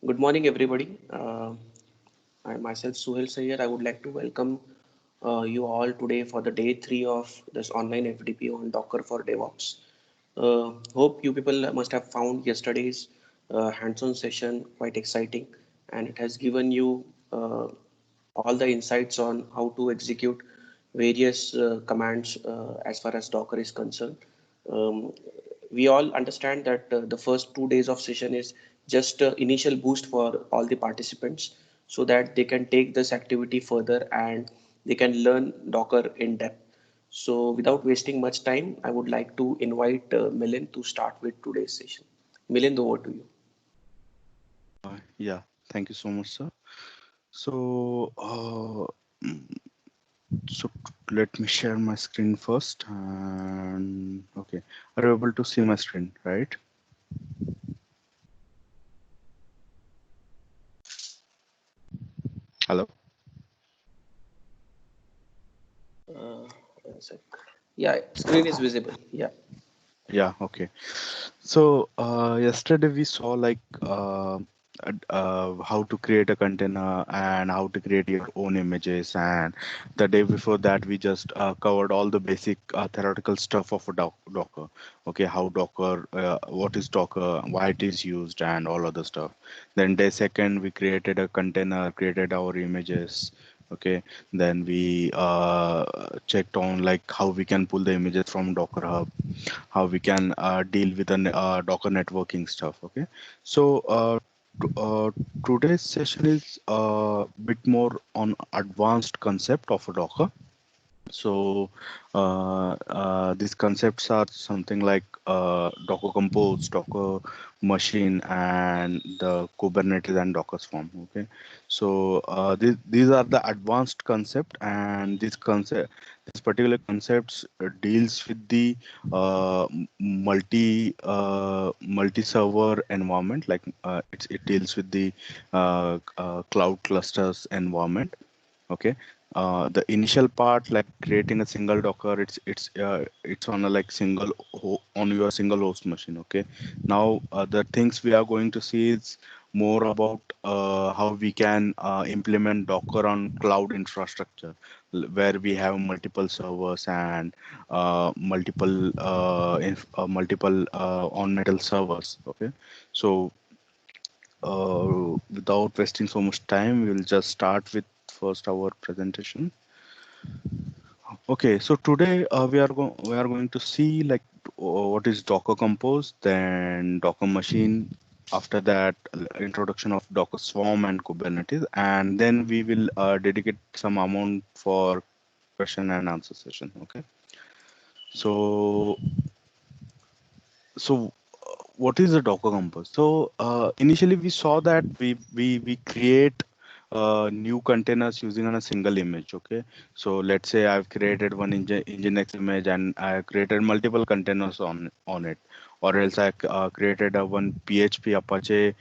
Good morning, everybody. I myself, Suhail Sayyar. I would like to welcome you all today for the day three of this online FDP on Docker for DevOps. Hope you people must have found yesterday's hands-on session quite exciting, and it has given you all the insights on how to execute various commands as far as Docker is concerned. Um, we all understand that the first 2 days of session is just initial boost for all the participants so that they can take this activity further and they can learn Docker in depth. So without wasting much time, I would like to invite Milind to start with today's session. Milind, over to you. Yeah, thank you so much, sir. So, mm, Let me share my screen first. And okay, are you able to see my screen, right? Hello? Uh, one sec. Yeah, screen is visible. Yeah. Yeah, okay. So, yesterday we saw how to create a container and how to create your own images. And the day before that, we just covered all the basic theoretical stuff of a Docker. Okay, how Docker, what is Docker, why it is used, and all other stuff. Then day second, we created a container, created our images. Okay, then we checked on like how we can pull the images from Docker Hub, how we can deal with the Docker networking stuff. Okay, so today's session is a bit more on advanced concept of a Docker. So these concepts are something like Docker Compose, Docker Machine, and the Kubernetes and Docker Swarm. Okay, so these are the advanced concept, and this particular concepts deals with the multi-server environment. Like it deals with the cloud clusters environment. Okay, the initial part, like creating a single Docker, it's on a like on your single host machine. Okay, now the things we are going to see is more about how we can implement Docker on cloud infrastructure, where we have multiple servers and multiple on metal servers. Okay, so without wasting so much time, we will just start with first our presentation. Okay, so today we are going to see like what is Docker Compose, then Docker Machine. After that, introduction of Docker Swarm and Kubernetes, and then we will dedicate some amount for question and answer session. Okay, so so what is the Docker Compose? So initially we saw that we create new containers using on a single image. Okay, so let's say I've created one Nginx image and I created multiple containers on it, or else created a one PHP Apache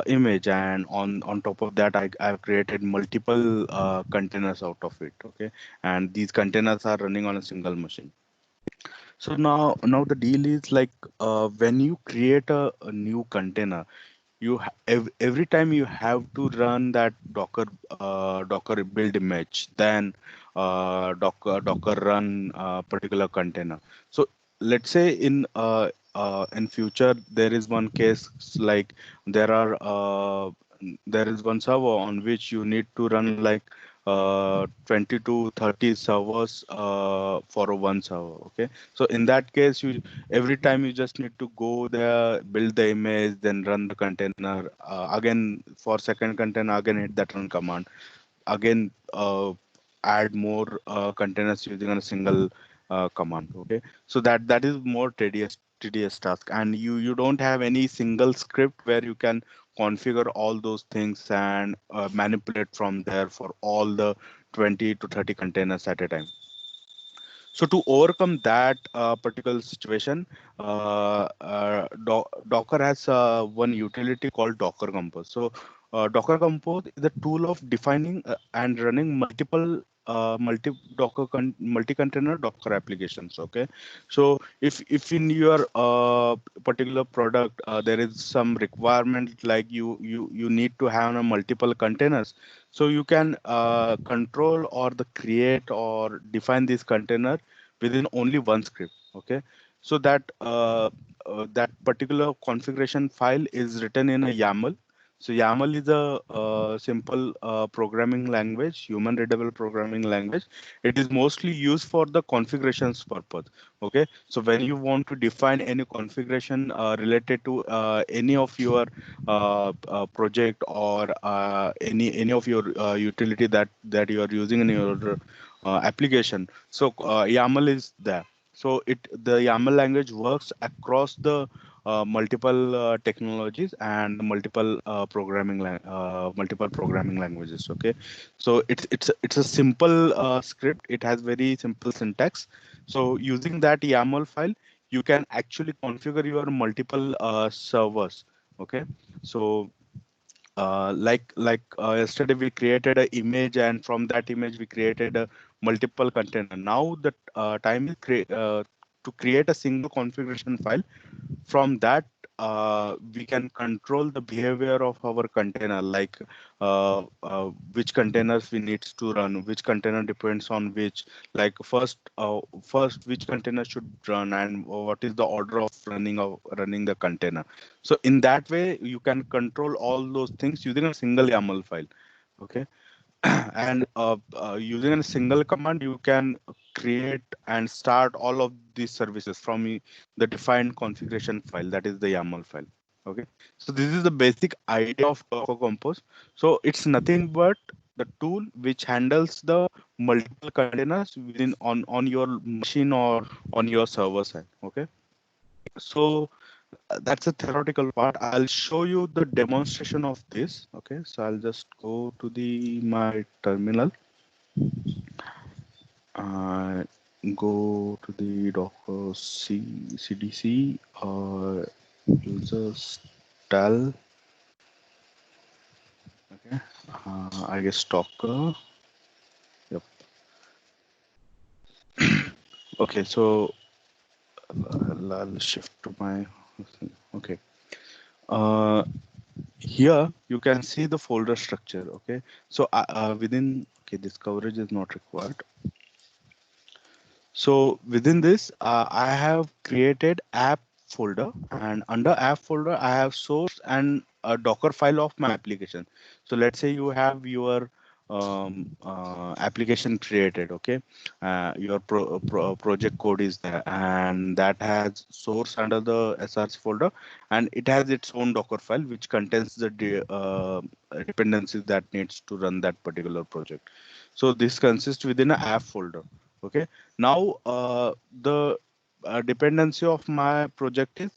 image, and on top of that I've created multiple containers out of it. Okay, and these containers are running on a single machine. So now the deal is like when you create a new container, every time you have to run that Docker build image, then Docker run particular container. So let's say in future there is one case like there are there is one server on which you need to run like 20 to 30 servers for a one server. Okay, so in that case, you every time you just need to go there, build the image, then run the container again for second container, again hit that run command, again add more containers using a single command. Okay, so that is more tedious task, and you don't have any single script where you can configure all those things and manipulate from there for all the 20 to 30 containers at a time. So to overcome that particular situation, Docker has one utility called Docker Compose. So Docker Compose is a tool of defining and running multi-container Docker applications. Okay, so if in your particular product there is some requirement like you need to have multiple containers, so you can control or the create or define this container within only one script. Okay, so that particular configuration file is written in a YAML. So YAML is a simple programming language, human readable programming language. It is mostly used for the configurations purpose. Okay, so when you want to define any configuration related to any of your project or any of your utility that you are using in your application, so YAML is there. So the YAML language works across the multiple technologies and multiple programming languages. Okay, so it's a simple script. It has very simple syntax. So using that YAML file, you can actually configure your multiple servers. Okay, so yesterday we created an image, and from that image we created a multiple container. Now the time is to create a single configuration file. From that we can control the behavior of our container, like which containers we needs to run, which container depends on which, like first which container should run, and what is the order of running the container. So in that way you can control all those things using a single YAML file. Okay, and using a single command you can create and start all of these services from the defined configuration file, that is the YAML file. Okay, so this is the basic idea of Docker Compose. So it's nothing but the tool which handles the multiple containers within on your machine or on your server side. Okay, so that's a theoretical part. I'll show you the demonstration of this. Okay, so I'll just go to the my terminal. uh, Go to the Docker cdc users tell. Okay, I guess Docker. Yep. Okay, so I'll shift to my. Okay. Uh, Here you can see the folder structure. Okay, so within, okay, this coverage is not required. So within this, I have created app folder, and under app folder, I have source and a Docker file of my application. So let's say you have your application created. Okay, your project code is there, and that has source under the SRC folder, and it has its own Docker file which contains the dependencies that needs to run that particular project. So this consists within an app folder. Okay, now the dependency of my project is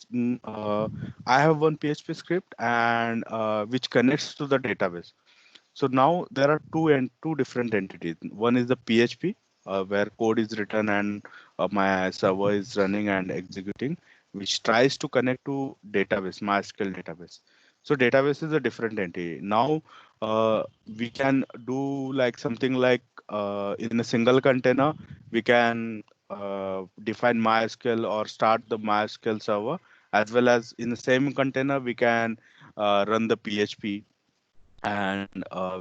I have one PHP script and which connects to the database. So now there are two different entities. One is the PHP where code is written and my server is running and executing, which tries to connect to database, MySQL database. So database is a different entity. Now we can do like something like in a single container, we can define MySQL or start the MySQL server, as well as in the same container we can run the PHP, and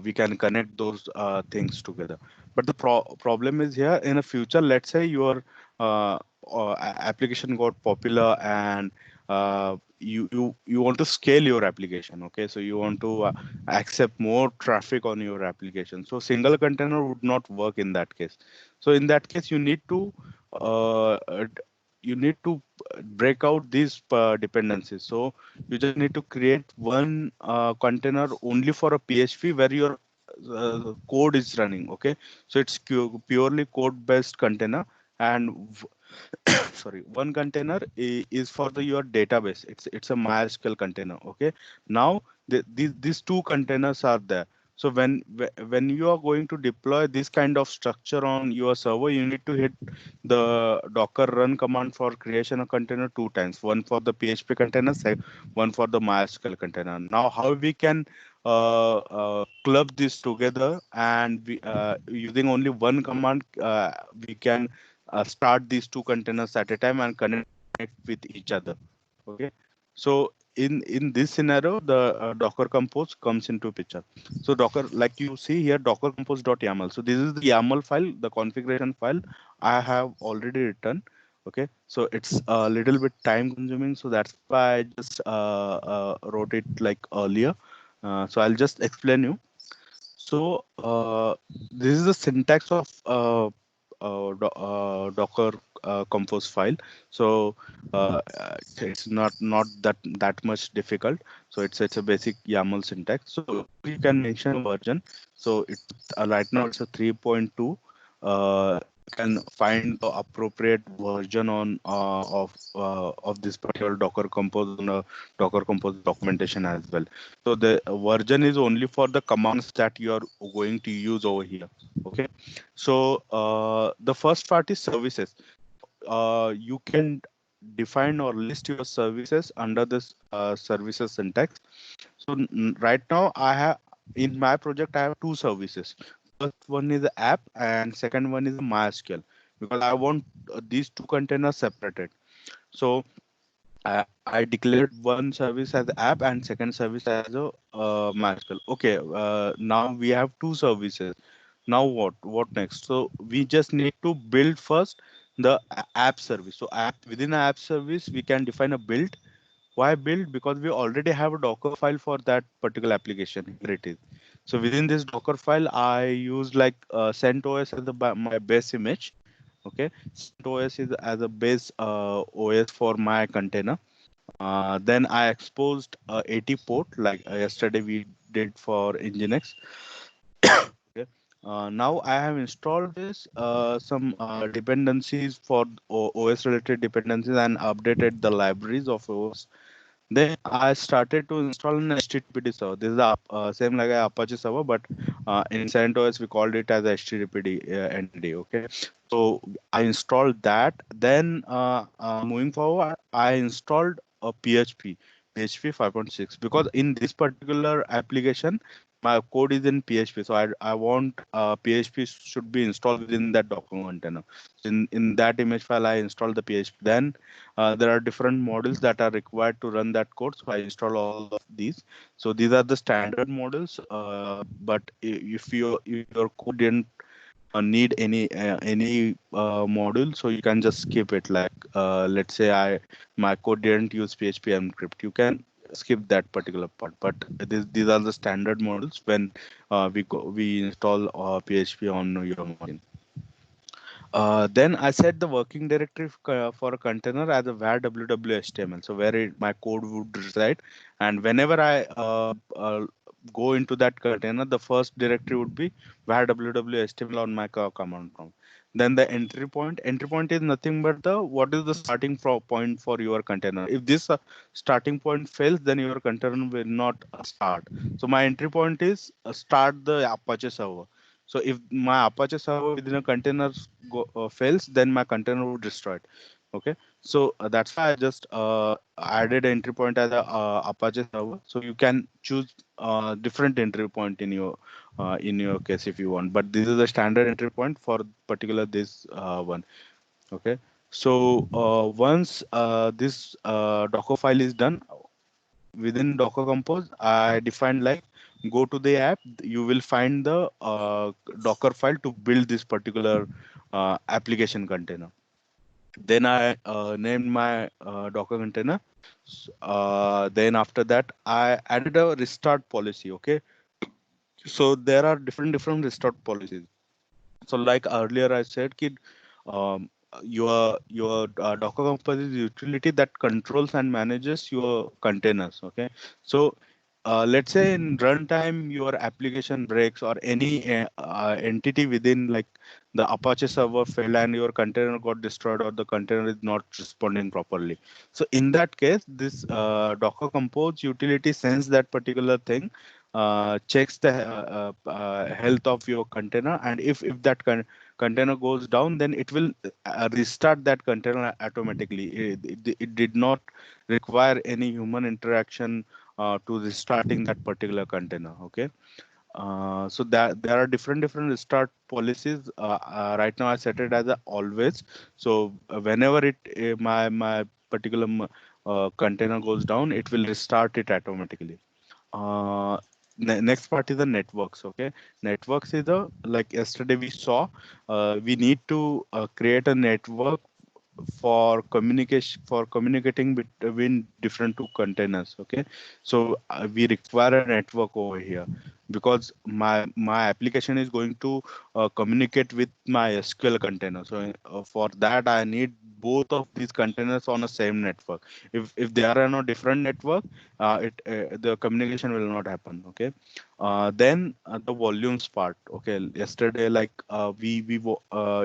we can connect those things together. But the problem is here in the future, let's say your application got popular, and you want to scale your application. Okay, so you want to accept more traffic on your application, so single container would not work in that case. So in that case uh, uh, you need to break out these dependencies. So you just need to create one container only for a PHP where your code is running. Okay, so it's purely code based container, and sorry, one container is for your database. It's a MySQL container. Okay, now these two containers are there. So when you are going to deploy this kind of structure on your server, you need to hit the Docker run command for creation of container two times, one for the PHP container, one for the MySQL container. Now how we can club this together, and we using only one command, we can start these two containers at a time and connect with each other. Okay, so in this scenario, the Docker Compose comes into picture. So Docker, like you see here, Docker Compose.yaml. So this is the YAML file, the configuration file I have already written. Okay, so it's a little bit time consuming, so that's why I just wrote it like earlier. So I'll just explain you. So this is the syntax of Docker Compose file. So it's not that much difficult. So it's a basic YAML syntax. So here you can mention a version. So it's right now it's a 3.2. You can find the appropriate version on of this particular Docker Compose on the Docker Compose documentation as well. So the version is only for the commands that you are going to use over here. Okay. So the first part is services. You can define or list your services under this services syntax. So right now I have in my project I have two services. First one is the app and second one is the MySQL, because I want these two containers separated. So I declared one service as app and second service as a MySQL. Okay, now we have two services. Now what? What next? So we just need to build first the app service. So app within app service we can define a build. Why build? Because we already have a Docker file for that particular application. Here it is. So within this Docker file, I use like CentOS as my base image. Okay, CentOS is as a base OS for my container. Then I exposed 80 port like yesterday we did for Nginx. Okay. Now I have installed this some dependencies for OS related dependencies and updated the libraries of OS. Then I started to install an HTTPD server. This is the same like a Apache server, but in CentOS we called it as HTTPD entity. Okay, so I installed that. Then moving forward, I installed a PHP 5.6, because in this particular application my code is in PHP. So I want PHP should be installed within that Docker container. So in that image file, I installed the PHP. Then there are different modules that are required to run that code. So I install all of these. So these are the standard models. But if your code didn't need any module, so you can just skip it. Like let's say my code didn't use PHP encrypt, you can skip that particular part. But these are the standard models when we install PHP on your machine. Then I set the working directory for a container as a var www.html, so where my code would reside, and whenever I go into that container, the first directory would be var www.html on my command prompt. Then the entry point is nothing but the what is the starting point for your container. If this starting point fails, then your container will not start. So my entry point is start the Apache server. So if my Apache server within a container fails, then my container would destroy it. Okay, so that's why I just added entry point as a Apache server. So you can choose different entry point in your case if you want. But this is the standard entry point for particular this one. Okay, so once this Docker file is done, within Docker Compose, I defined like go to the app, you will find the Docker file to build this particular application container. Then I named my Docker container. Then after that, I added a restart policy. Okay, so there are different restart policies. So like earlier I said, kid, um, your Docker Compose is utility that controls and manages your containers. Okay, so let's say in runtime your application breaks or any entity within like the Apache server failed and your container got destroyed or the container is not responding properly. So in that case, this Docker Compose utility sends that particular thing, checks the health of your container, and if that container goes down, then it will restart that container automatically. It did not require any human interaction to restarting that particular container. Okay. So that there are different restart policies. Right now I set it as a always. So whenever my particular container goes down, it will restart it automatically. uh, Next part is the networks. Okay, networks is the, like yesterday we saw, we need to create a network for communicating between different two containers. Okay, so we require a network over here, because my application is going to communicate with my SQL container. So for that I need both of these containers on the same network. If they are on a different network, it the communication will not happen. Okay. Then the volumes part. Okay, yesterday, like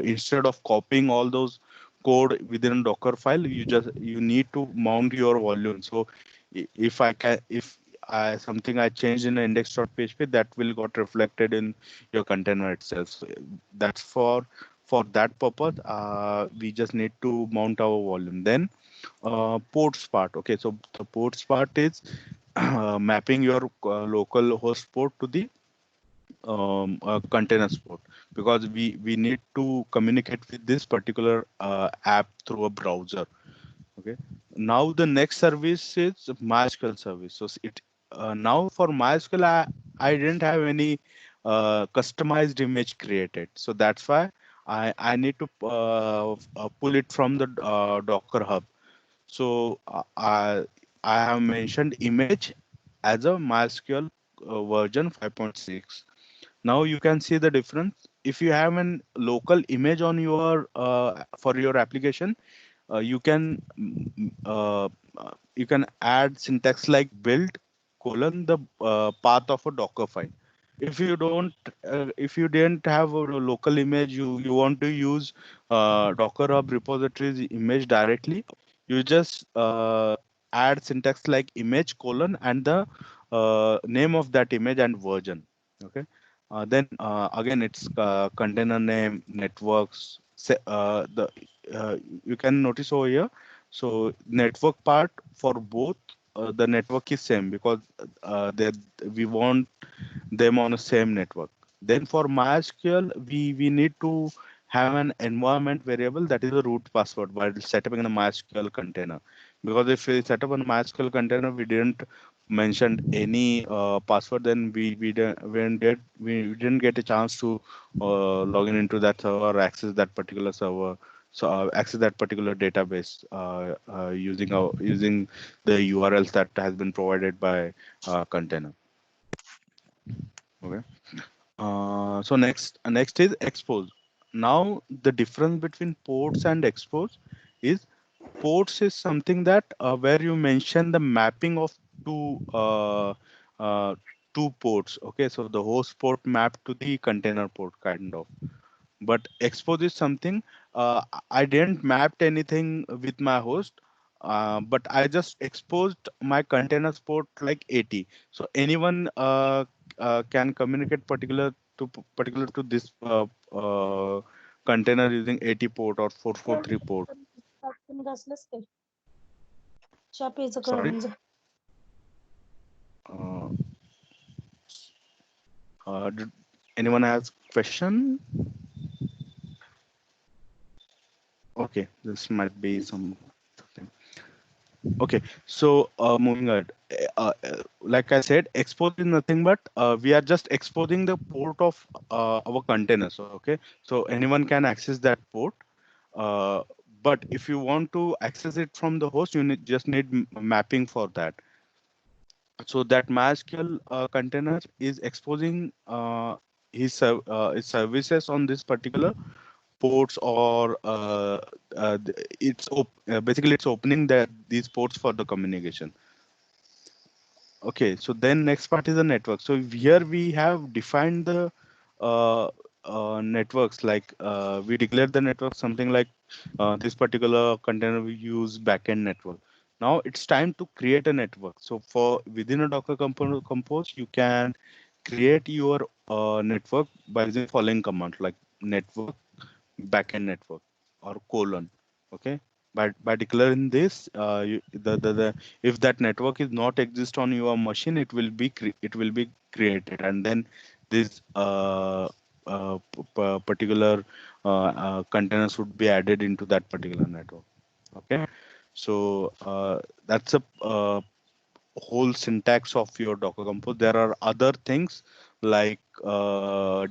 instead of copying all those code within a Docker file, you need to mount your volume. So if I can, if I something I changed in the index.php, that will got reflected in your container itself. So that's for that purpose. We just need to mount our volume. Then ports part. Okay, so the ports part is mapping your local host port to the containers port, because we need to communicate with this particular app through a browser. Okay. Now the next service is MySQL service. So it now for MySQL, I didn't have any customized image created. So that's why I need to pull it from the Docker Hub. So I have mentioned image as a MySQL version 5.6. Now you can see the difference. If you have an local image on your for your application, you can you can add syntax like build colon the path of a Docker file. If you don't, if you didn't have a local image, you want to use Docker Hub repositories image directly, you just add syntax like image colon and the name of that image and version. Okay. Then again, it's container name, networks. The You can notice over here. So network part for both, the network is same, because they we want them on the same network. Then for MySQL, we need to have an environment variable that is a root password while setting in a MySQL container. Because if we set up a MySQL container, we didn't mention any password, then we didn't get a chance to log in into that server or access that particular server. So access that particular database using the URLs that has been provided by container. Okay. So next is expose. Now the difference between ports and expose is, ports is something that where you mention the mapping of two uh, two ports. Okay, so the host port mapped to the container port, kind of. But expose is something, I didn't mapped anything with my host, but I just exposed my containers port like 80. So anyone can communicate particular to this container using 80 port or 443 port. Sorry. uh, did anyone has question? Okay, this might be some. Okay, so moving ahead, like I said, expose is nothing but we are just exposing the port of our containers. Okay, so anyone can access that port. Uh, but if you want to access it from the host, just need mapping for that. So that MySQL container is exposing his services on this particular ports, or basically it's opening these ports for the communication. Okay, so then next part is the network. So here we have defined the uh, networks, like we declare the network something like this particular container we use backend network. Now it's time to create a network. So for within a Docker Compose, you can create your network by using following command, like network backend network or colon. Okay. by declaring this, if that network is not exist on your machine, it will be created, and then this particular containers would be added into that particular network. Okay, so that's a whole syntax of your Docker Compose. There are other things like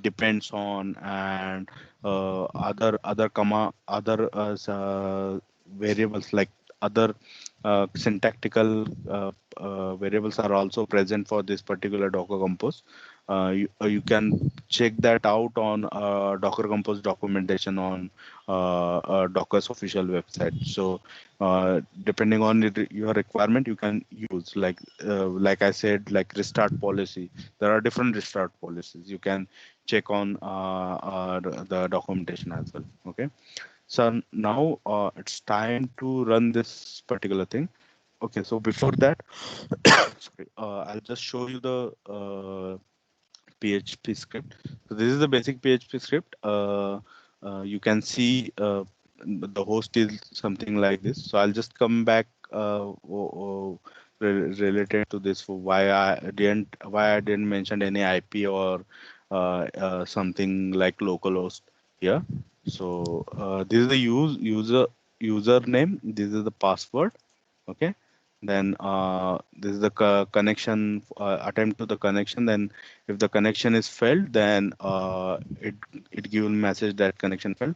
depends on, and other variables, like other syntactical variables are also present for this particular Docker Compose. You can check that out on Docker Compose documentation on Docker's official website. So depending on your requirement, you can use, like I said, like restart policy. There are different restart policies. You can check on the documentation as well. Okay, so now it's time to run this particular thing. Okay, so before that, sorry, I'll just show you the PHP script. So this is the basic PHP script. You can see the host is something like this. So I'll just come back related to this, for why I didn't mention any IP or something like localhost here. So this is the username. This is the password. Okay, then this is the connection, attempt to the connection. Then if the connection is failed, then it gives a message that connection failed.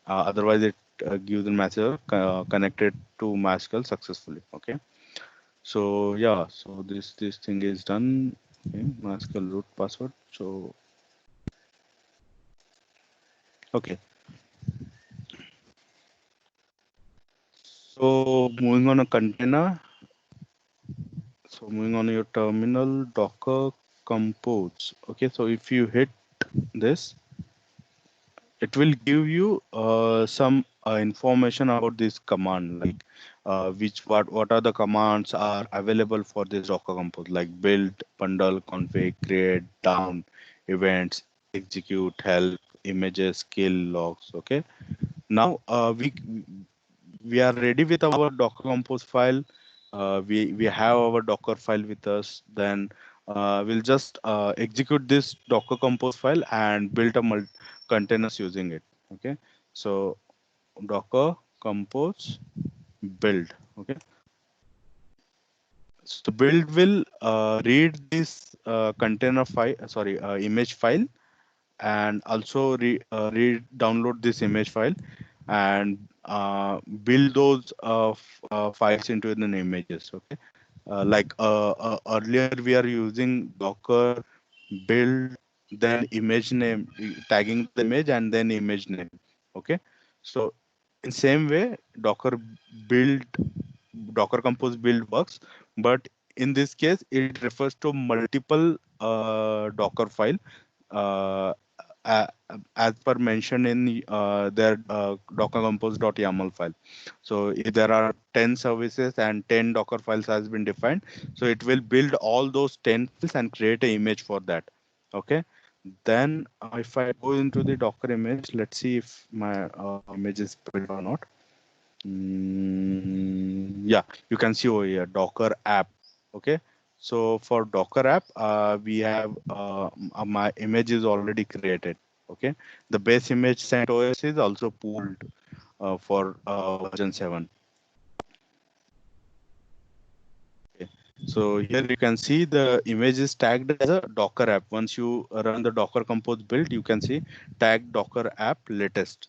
Otherwise it gives a message connected to MySQL successfully. Okay, so yeah, so this thing is done. Okay, MySQL root password. So okay, so moving on a container. So moving on your terminal, Docker compose. Okay, so if you hit this, it will give you some information about this command, like what are the commands are available for this Docker compose, like build, bundle, config, create, down, events, execute, help, images, kill, logs. Okay, now we are ready with our Docker Compose file. We have our Docker file with us. Then we'll just execute this Docker Compose file and build a containers using it. Okay, so Docker Compose build. Okay, so the build will read this container file, sorry, image file, and also read download this image file, and build those files into the images. Okay, earlier we are using Docker build, then image name, tagging the image, and then image name. Okay, so in same way, build Docker Compose build works, but in this case it refers to multiple Docker file, uh, a- as per mentioned in their Docker Compose.yaml file. So if there are 10 services and 10 Docker files has been defined, so it will build all those 10 files and create an image for that. Okay, then if I go into the Docker image, let's see if my image is built or not. Yeah, you can see over here Docker app. Okay, so for Docker app, we have my image is already created. Okay, the base image CentOS is also pooled for version 7. Okay, so here you can see the image is tagged as a Docker app. Once you run the Docker Compose build, you can see tag Docker app latest.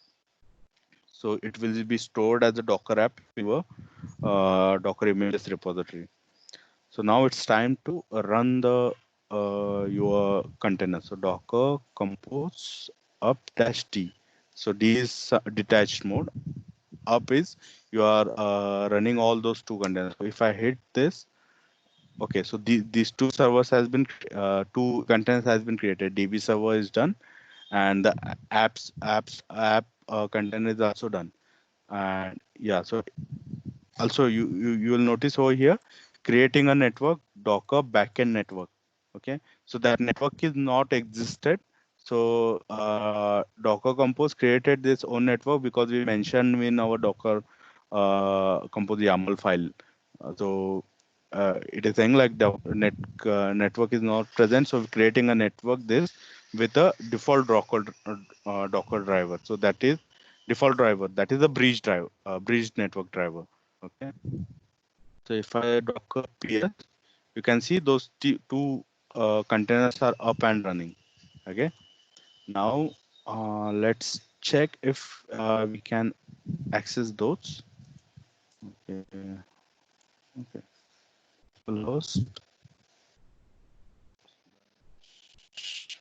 So it will be stored as a Docker app in your Docker images repository. So now it's time to run the your container. So Docker compose up dash D. So D is detached mode. Up is you are running all those two containers. So if I hit this, okay. So these two servers has been two containers has been created. DB server is done, and the app container is also done. And yeah, so also you will notice over here creating a network Docker backend network. Okay, so that network is not existed. So Docker Compose created this own network because we mentioned in our Docker compose YAML file. It is saying like the network is not present, so we're creating a network this with a default Docker driver. So that is default driver. That is a bridge driver, bridge network driver. Okay. So if I Docker PS, you can see those two containers are up and running. Okay. Now let's check if we can access those. Okay. Okay. Localhost.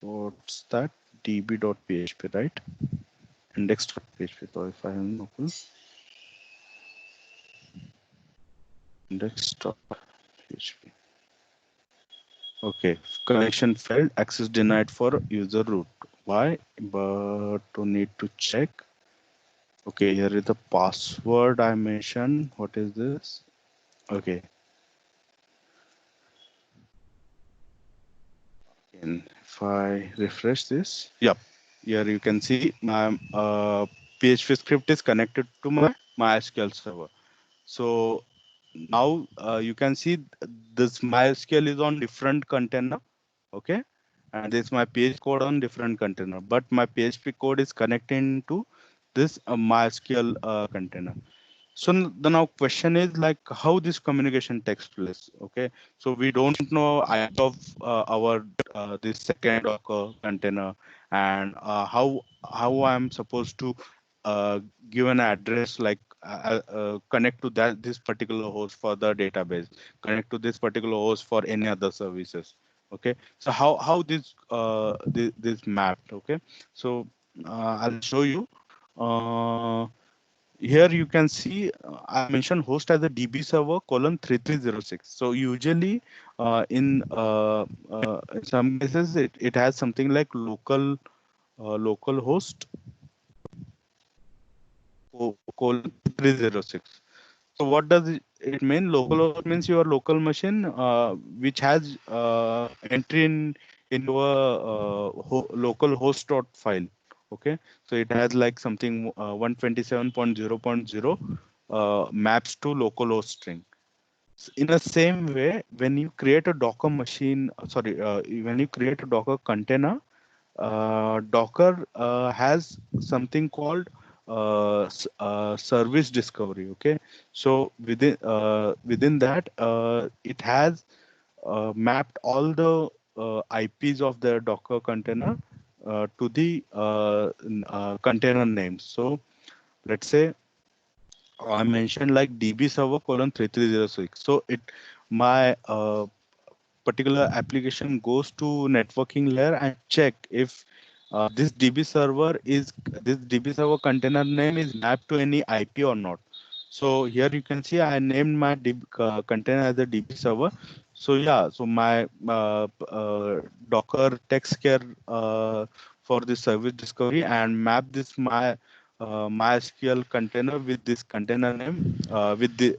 What's that? db.php, right? Index.php. So if I am open index.php. Okay, connection failed, access denied for user root. Why? But to need to check. Okay, here is the password I mentioned. What is this? Okay. And if I refresh this, yep. Here you can see my PHP script is connected to my MySQL server. So now you can see this MySQL is on different container. Okay, and this my PHP code on different container, but my PHP code is connecting to this MySQL container. So the now question is like how this communication takes place. Okay, so we don't know IP of our this second Docker container, and how I'm supposed to give an address like connect to that this particular host for the database, connect to this particular host for any other services. Okay, so how this mapped. Okay, so I'll show you. Uh, Here you can see I mentioned host as a DB server colon 3306. So usually in some cases it has something like local host colon 3306. So what does it mean? Local host means your local machine which has entry in your local host dot file. Okay, so it has like something 127.0.0 maps to localhost string. In the same way, when you create a Docker machine, when you create a Docker container, Docker has something called service discovery. Okay, so within that, it has mapped all the IPs of the Docker container to the container names. So let's say I mentioned like DB server colon 3306. So my particular application goes to networking layer and check if this DB server container name is mapped to any IP or not. So here you can see I named my container as a DB server. So yeah, so my Docker takes care for the service discovery and map this MySQL container with this container name with the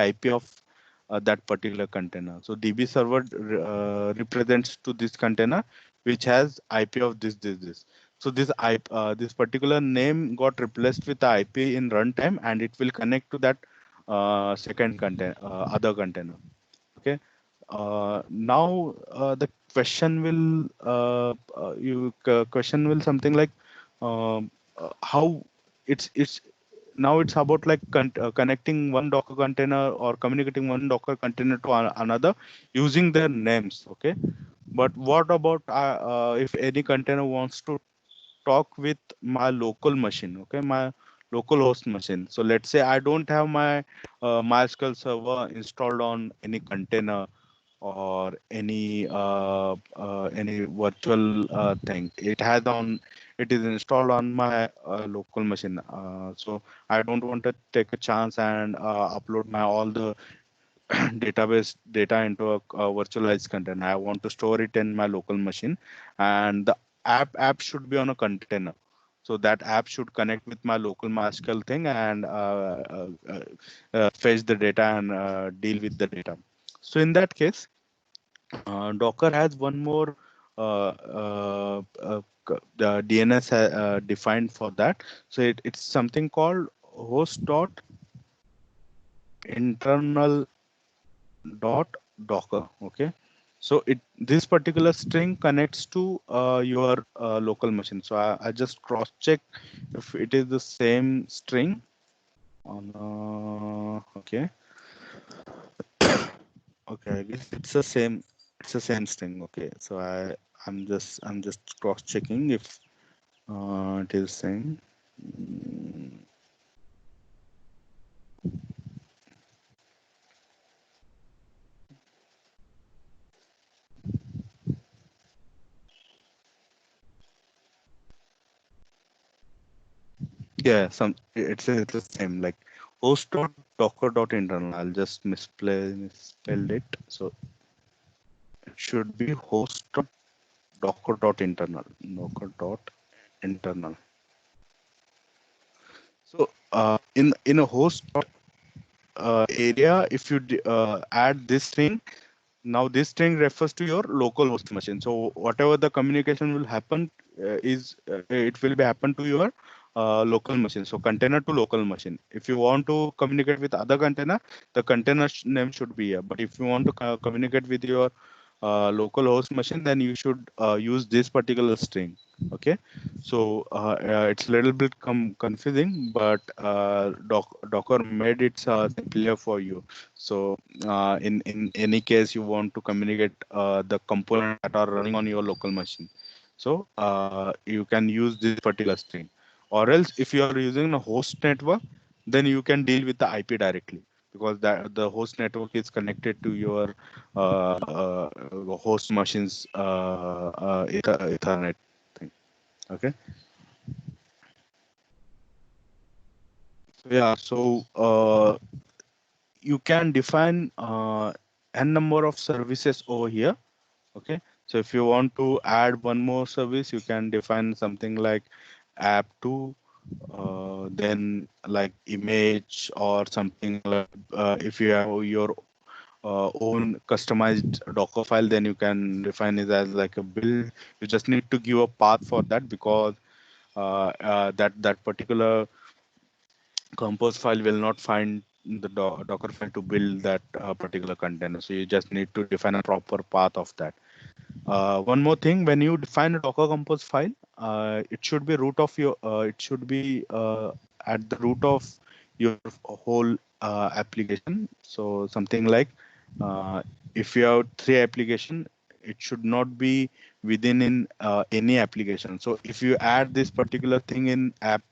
IP of that particular container. So DB server represents to this container which has IP of this. So this particular name got replaced with the IP in runtime, and it will connect to that second container, other container. Okay. Now the question will question will something like how it's now it's about like connecting one Docker container or communicating one Docker container to another using their names. Okay, but what about if any container wants to talk with my local machine? Okay, my local host machine. So let's say I don't have my MySQL server installed on any container or any virtual thing. It is installed on my local machine. So I don't want to take a chance and upload my all the database data into a virtualized container. I want to store it in my local machine, and the app should be on a container. So that app should connect with my local MySQL thing and fetch the data and deal with the data. So in that case, Docker has one more the DNS defined for that. So it's something called host dot internal dot docker. Okay, so it this particular string connects to your local machine. So I just cross check if it is the same string on okay. Okay, I guess it's the same string. Okay, so I'm just cross checking if it is same. Mm, yeah, it's the same like host.docker.internal. I'll just misspelled it. So it should be host.docker.internal. Docker.internal. So in a host area, if you add this string, now this string refers to your local host machine. So whatever the communication will happen is it will be happen to your local machine. So container to local machine. If you want to communicate with other container, the container name should be here. But if you want to communicate with your local host machine, then you should use this particular string. Okay, so it's a little bit confusing, but Docker made it simpler for you. So in any case you want to communicate the components that are running on your local machine, so you can use this particular string. Or else if you are using a host network, then you can deal with the IP directly, because that the host network is connected to your host machines ethernet thing. Okay, so yeah, so you can define n number of services over here. Okay, so if you want to add one more service, you can define something like app 2, then like image or something like if you have your own customized Docker file, then you can define it as like a build. You just need to give a path for that, because that particular compose file will not find the Docker file to build that particular container. So you just need to define a proper path of that. One more thing, when you define a Docker Compose file, it should be root of your. It should be at the root of your whole application. So something like if you have three application, it should not be within in any application. So if you add this particular thing in app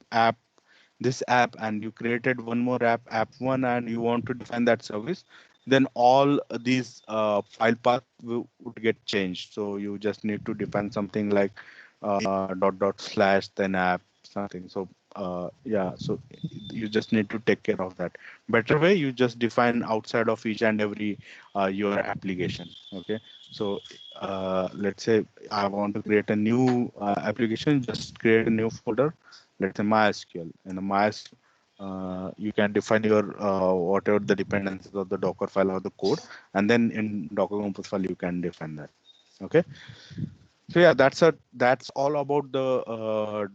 this app, and you created one more app 1, and you want to define that service, then all these file path would get changed. So you just need to define something like dot dot slash then app something. So yeah, so you just need to take care of that. Better way, you just define outside of each and every your application. Okay, so let's say I want to create a new application. Just create a new folder, let's say MySQL. In the MySQL, you can define your whatever the dependencies of the Docker file or the code, and then in Docker Compose file you can define that. Okay, so yeah, that's all about the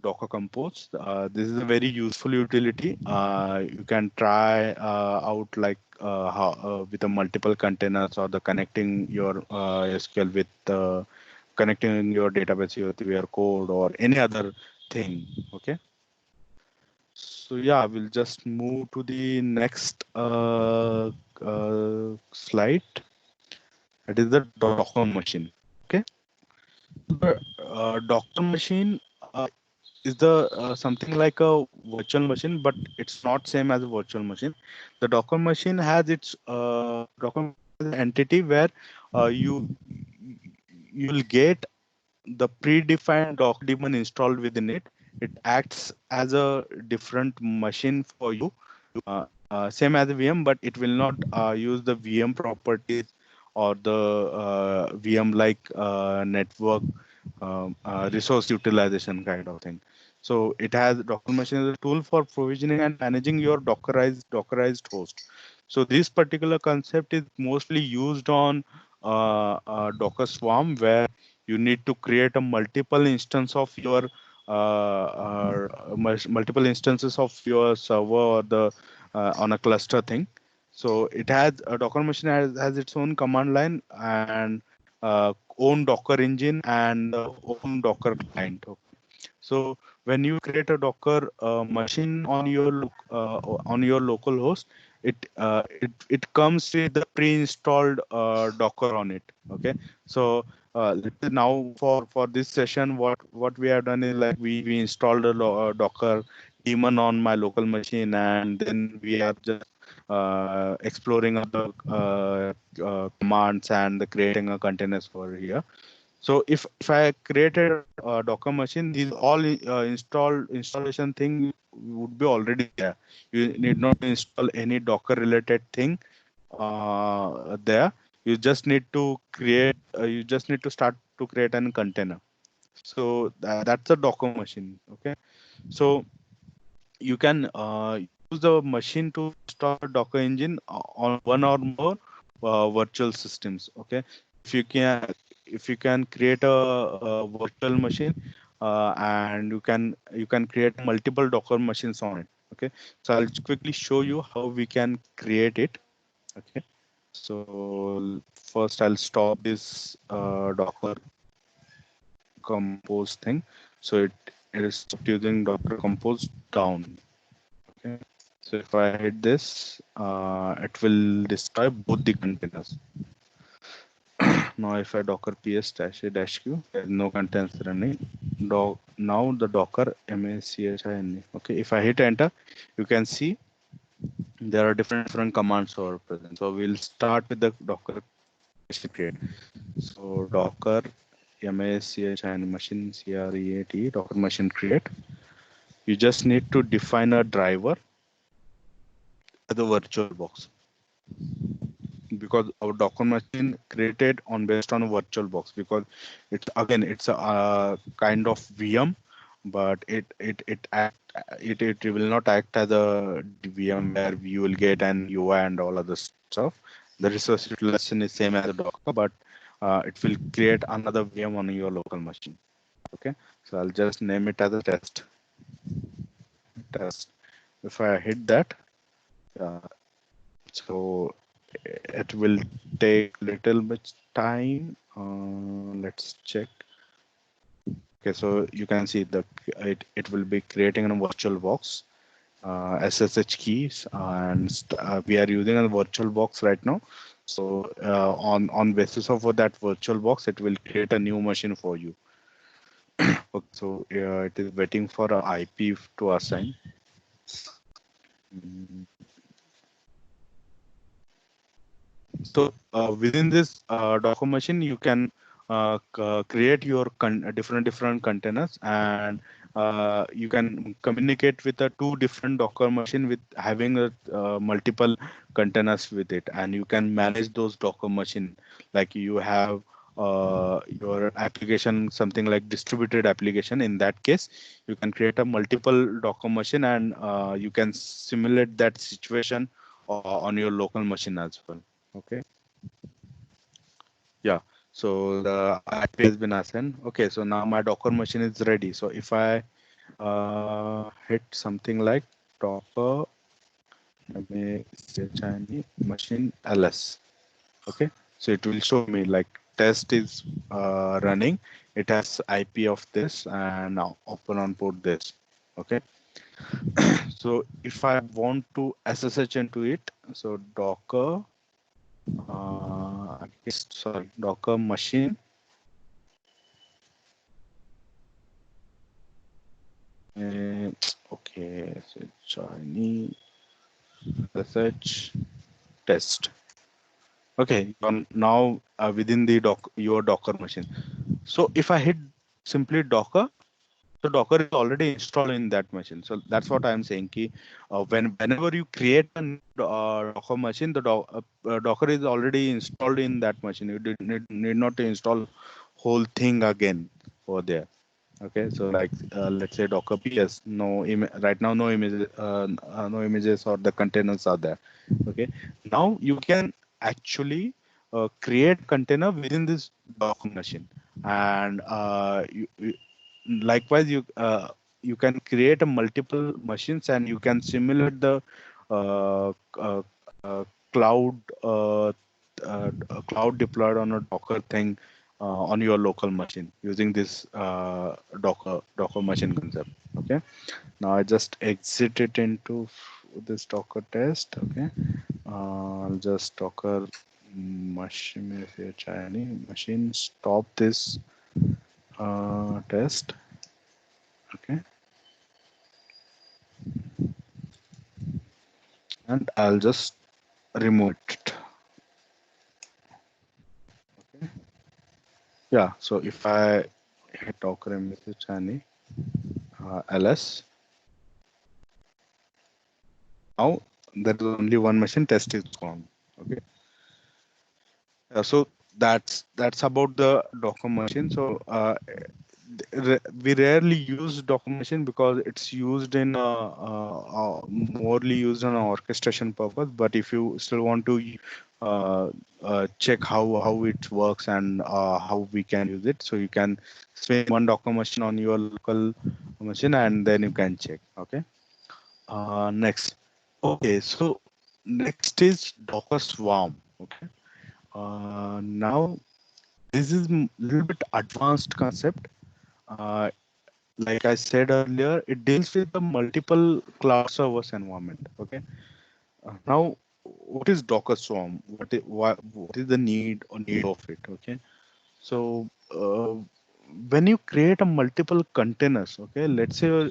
Docker Compose. This is a very useful utility. You can try out like how with the multiple containers, or the connecting your SQL with connecting your database with your code or any other thing. Okay. So yeah, we'll just move to the next slide. That is the Docker machine. Okay, the Docker machine is the something like a virtual machine, but it's not same as a virtual machine. The Docker machine has its Docker machine has an entity where you you'll get the predefined Docker daemon installed within it. It acts as a different machine for you, same as a VM, but it will not use the VM properties or the VM like network resource utilization kind of thing. So it has Docker machine as a tool for provisioning and managing your Dockerized host. So this particular concept is mostly used on Docker Swarm, where you need to create a multiple instance of your multiple instances of your server or the on a cluster thing. So it has a Docker machine has its own command line and own Docker engine and own Docker client. So when you create a Docker machine on on your local host, it comes with the pre-installed Docker on it. Okay, so let's say now for this session, what we have done is like we installed a Docker daemon on my local machine, and then we are just exploring other commands and creating a containers for here. So if I created a Docker machine, these all installation thing would be already there. You need not to install any Docker related thing there. You just need to create. You just need to start to create an container. So that's a Docker machine. Okay. So you can use the machine to install Docker engine on one or more virtual systems. Okay, so if you can create a virtual machine and you can create multiple Docker machines on it. Okay, so I'll quickly show you how we can create it. Okay, so first I'll stop this Docker compose thing. So it is stopped using Docker compose down. Okay. So if I hit this, it will destroy both the containers. Now if I docker ps dash a dash q, there is no containers running. Now the docker machine. Okay, if I hit enter, you can see there are different commands are present. So we'll start with the docker machine create. So docker machine create docker machine create. You just need to define a driver as a virtual box, because our Docker machine created on based on a virtual box, because it's a kind of VM, but it will not act as a VM where you will get an UI and all other stuff. The resource utilization is same as a Docker, but it will create another VM on your local machine. Okay, so I'll just name it as a test. If I hit that, uh, so it will take little bit time. Let's check. Okay, so you can see it will be creating a virtual box, SSH keys, and we are using a virtual box right now. So on basis of that virtual box, it will create a new machine for you. Okay, so it is waiting for a IP to assign. Mm, So within this Docker machine, you can create your different containers, and you can communicate with a two different Docker machine with having a multiple containers with it, and you can manage those Docker machine like you have your application, something like distributed application. In that case, you can create a multiple Docker machine, and you can simulate that situation on your local machine as well. Okay. Yeah. So the IP has been assigned. Okay. So now my Docker machine is ready. So if I hit something like Docker machine ls. Okay. So it will show me like test is running. It has IP of this and now open on port this. Okay. So if I want to SSH into it, so Docker, I guess, sorry, Docker machine. Uh, okay, so Chinese research test. Okay, you're now within the your Docker machine. So if I hit simply Docker, so Docker is already installed in that machine. So that's what I'm saying. Ki, whenever you create a Docker machine, Docker is already installed in that machine. You need not to install whole thing again over there. Okay, so like let's say Docker PS, right now no images or the containers are there. Okay, now you can actually create container within this Docker machine, and likewise you can create a multiple machines, and you can simulate the uh, uh, cloud cloud deployed on a Docker thing on your local machine using this Docker machine concept. Okay. Now I just exit it into this Docker test. Okay. I'll just Docker machine machine stop this test. Okay. And I'll just remove it. Okay. Yeah. So if I hit Docker message ls, now there is only one machine, test is gone. Okay. So that's about the Docker machine. So we rarely use Docker machine because it's used in morely used on an orchestration purpose. But if you still want to check how it works and how we can use it, so you can spin one Docker machine on your local machine and then you can check. Okay. Next. Okay. So next is Docker Swarm. Okay. Now this is a little bit advanced concept. Uh, like I said earlier, it deals with the multiple cloud servers environment. Okay. Now, what is Docker Swarm? What is the need of it? Okay. So when you create a multiple containers, okay, let's say uh,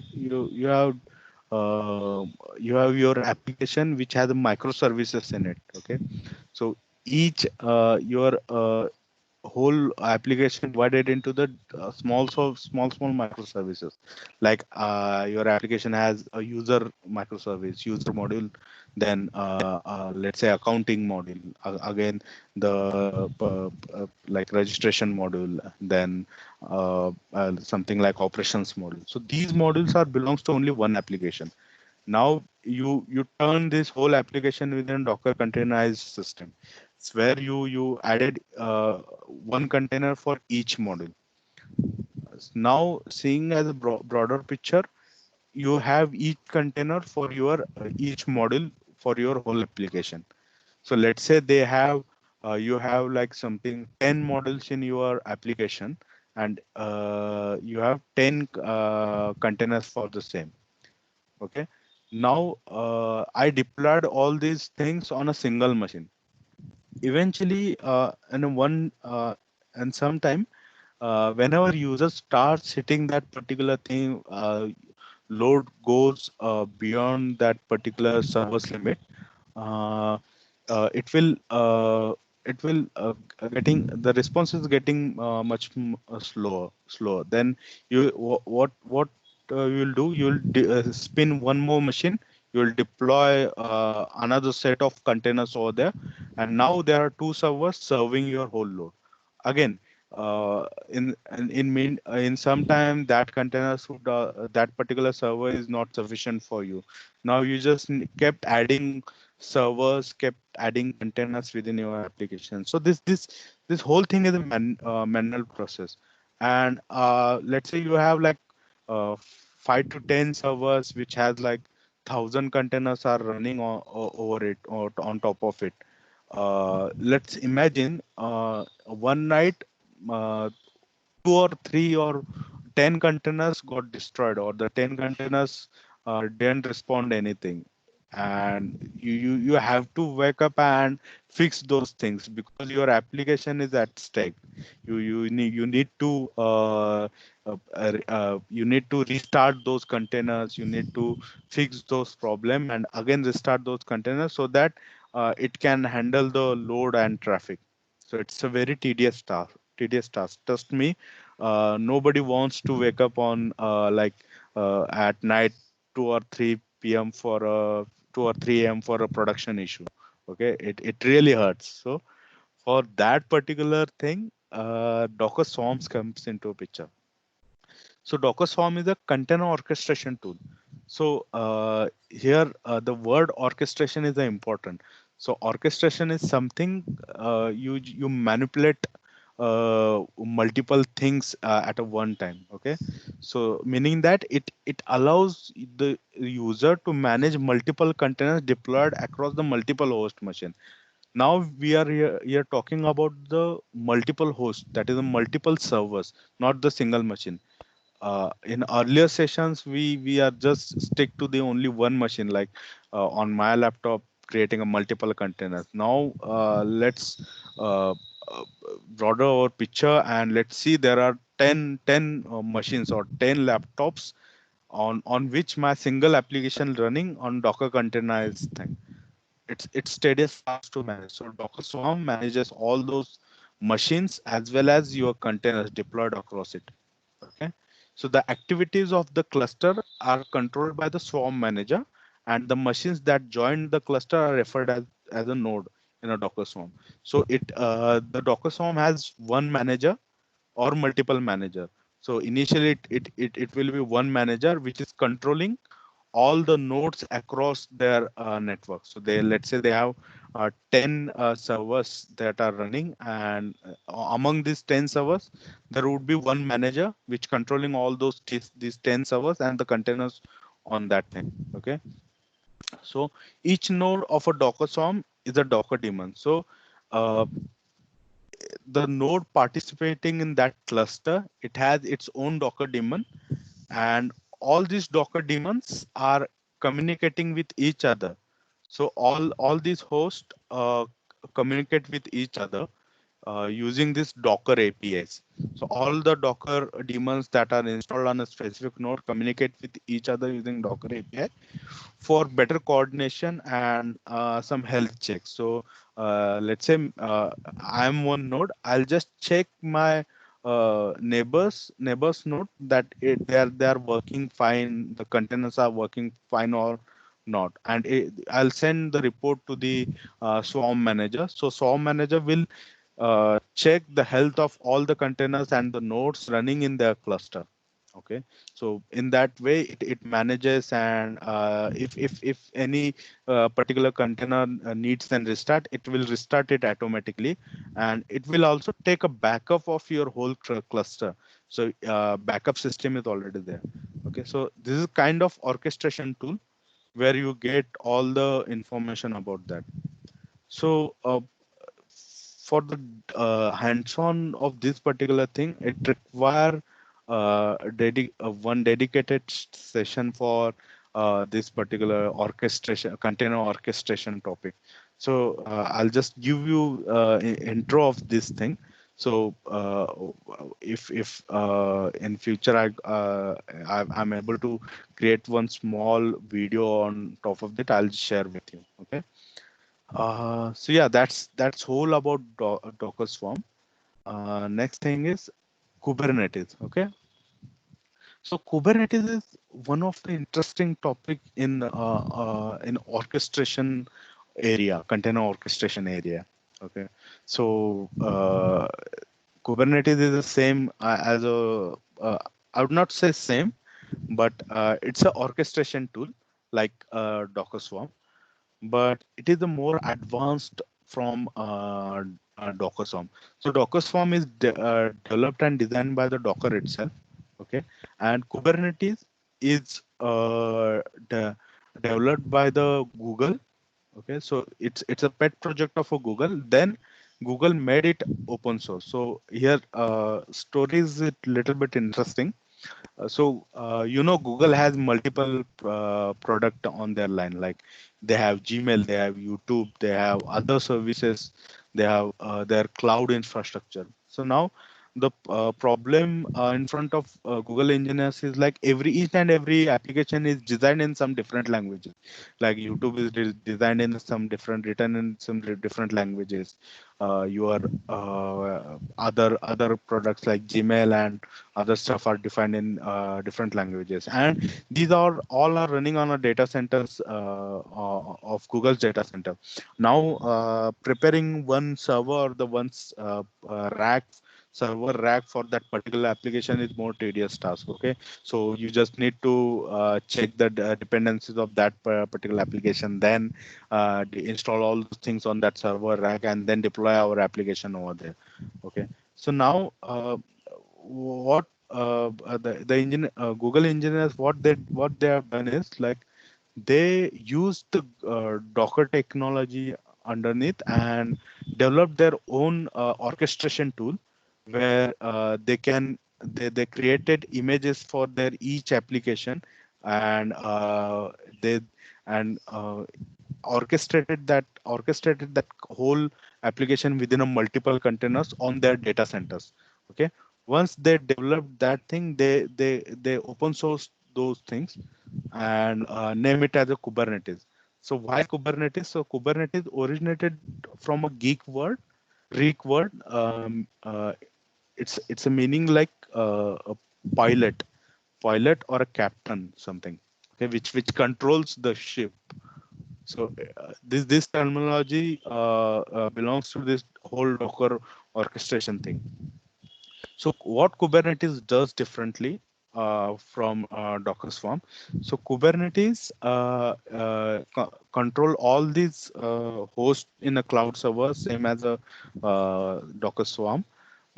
you have your application which has a microservices in it. Okay. So each your whole application divided into the small microservices, like your application has a user microservice, user module, then let's say accounting module, again the like registration module, then something like operations module. So these modules are belongs to only one application. Now you turn this whole application within Docker containerized system. It's where you added one container for each module. Now seeing as a broader picture, you have each container for your each module for your whole application. So let's say they have you have like something 10 models in your application, and you have 10 containers for the same. Okay. Now I deployed all these things on a single machine. Eventually, in one and sometime, whenever user starts hitting that particular thing, load goes beyond that particular server's limit. Uh, it will getting the response is getting much slower. Then what you will do, you will spin one more machine, you will deploy another set of containers over there, and now there are two servers serving your whole load. Again, in some time that that particular server is not sufficient for you. Now you just kept adding servers, kept adding containers within your application. So this whole thing is a manual process. And let's say you have like 5 to 10 servers which has like 1,000 containers are running over it or on top of it. Let's imagine one night uh, 2 or 3 or 10 containers got destroyed, or the 10 containers didn't respond anything, and you have to wake up and fix those things because your application is at stake. You need to restart those containers, you need to fix those problem and again restart those containers so that it can handle the load and traffic. So it's a very tedious task, trust me. Nobody wants to wake up on at night 2 or 3 p.m. for a 2 or 3 a.m. for a production issue. Okay, it really hurts. So for that particular thing, Docker Swarms comes into a picture. So Docker Swarm is a container orchestration tool. So here the word orchestration is important. So orchestration is something you manipulate multiple things at a one time. Okay, so meaning that it allows the user to manage multiple containers deployed across the multiple host machine. Now we are here talking about the multiple hosts, that is the multiple servers, not the single machine. In earlier sessions we are just stick to the only one machine, like on my laptop creating a multiple containers. Now let's uh, uh, broader our picture, and let's see there are 10 machines or 10 laptops on which my single application running on Docker containerized thing. It's steady fast to manage. So Docker Swarm manages all those machines as well as your containers deployed across it. Okay. So the activities of the cluster are controlled by the Swarm manager, and the machines that join the cluster are referred as a node in a Docker Swarm. So the Docker Swarm has one manager or multiple manager. So initially it will be one manager which is controlling all the nodes across their network. So they, let's say they have 10 servers that are running, and among these 10 servers there would be one manager which controlling all these 10 servers and the containers on that thing. Okay, so each node of a Docker Swarm is a Docker daemon. So uh, the node participating in that cluster, it has its own Docker daemon, and all these Docker daemons are communicating with each other. So all these hosts communicate with each other using this Docker APIs. So all the Docker daemons that are installed on a specific node communicate with each other using Docker API for better coordination and some health checks. So let's say I'm one node. I'll just check my neighbors node that they are working fine. The containers are working fine or not, and I'll send the report to the Swarm manager. So Swarm manager will check the health of all the containers and the nodes running in their cluster. Okay, so in that way it manages, and if any particular container needs an restart, it will restart it automatically, and it will also take a backup of your whole cluster. So backup system is already there. Okay, so this is kind of orchestration tool where you get all the information about that. So for the hands-on of this particular thing, it require one dedicated session for this particular orchestration, container orchestration topic. So I'll just give you intro of this thing. So if in future I'm able to create one small video on top of that, I'll share with you. Okay. So yeah, that's whole about Docker Swarm. Next thing is Kubernetes. Okay, so Kubernetes is one of the interesting topic in orchestration area, container orchestration area. Okay, so Kubernetes is the same as a I would not say same, but it's a orchestration tool like Docker Swarm, but it is a more advanced from Docker Swarm. So Docker Swarm is developed and designed by the Docker itself. Okay, and Kubernetes is developed by the Google. Okay, so it's a pet project of a Google. Then Google made it open source. So here story is a little bit interesting. Google has multiple product on their line. Like they have Gmail, they have YouTube, they have other services, they have their cloud infrastructure. So now the problem in front of Google engineers is like each and every application is designed in some different languages. Like YouTube is designed in some different, written in some different languages. Your other products like Gmail and other stuff are defined in different languages, and these are all are running on a data centers of Google's data center. Now preparing one server or the rack server rack for that particular application is more tedious task. Okay, so you just need to check the dependencies of that particular application, then install all those things on that server rack, and then deploy our application over there. Okay, So now, what the engine Google engineers, what they have done is like they use the Docker technology underneath and develop their own orchestration tool where they created images for their each application, and they and orchestrated that whole application within a multiple containers on their data centers. Okay, once they developed that thing, they open source those things and name it as a Kubernetes. So why Kubernetes? So Kubernetes originated from a Greek word. It's a meaning like a pilot, pilot or a captain, something. Okay, which controls the ship. So this terminology belongs to this whole Docker orchestration thing. So what Kubernetes does differently from Docker Swarm? So Kubernetes control all these hosts in a cloud server, same as a Docker Swarm,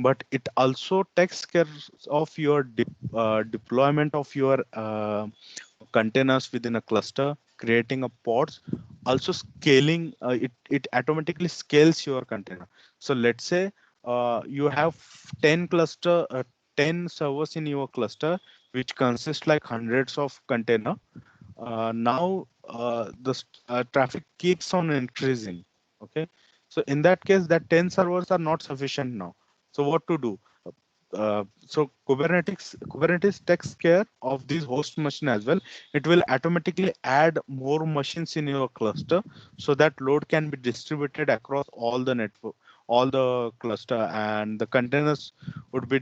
but it also takes care of your deployment of your containers within a cluster, creating a pods, also scaling. It automatically scales your container. So let's say you have 10 cluster 10 servers in your cluster, which consist like hundreds of container. Now the traffic keeps on increasing. Okay, so in that case, that 10 servers are not sufficient now. So what to do? So Kubernetes takes care of these host machine as well. It will automatically add more machines in your cluster so that load can be distributed across all the network, all the cluster, and the containers would be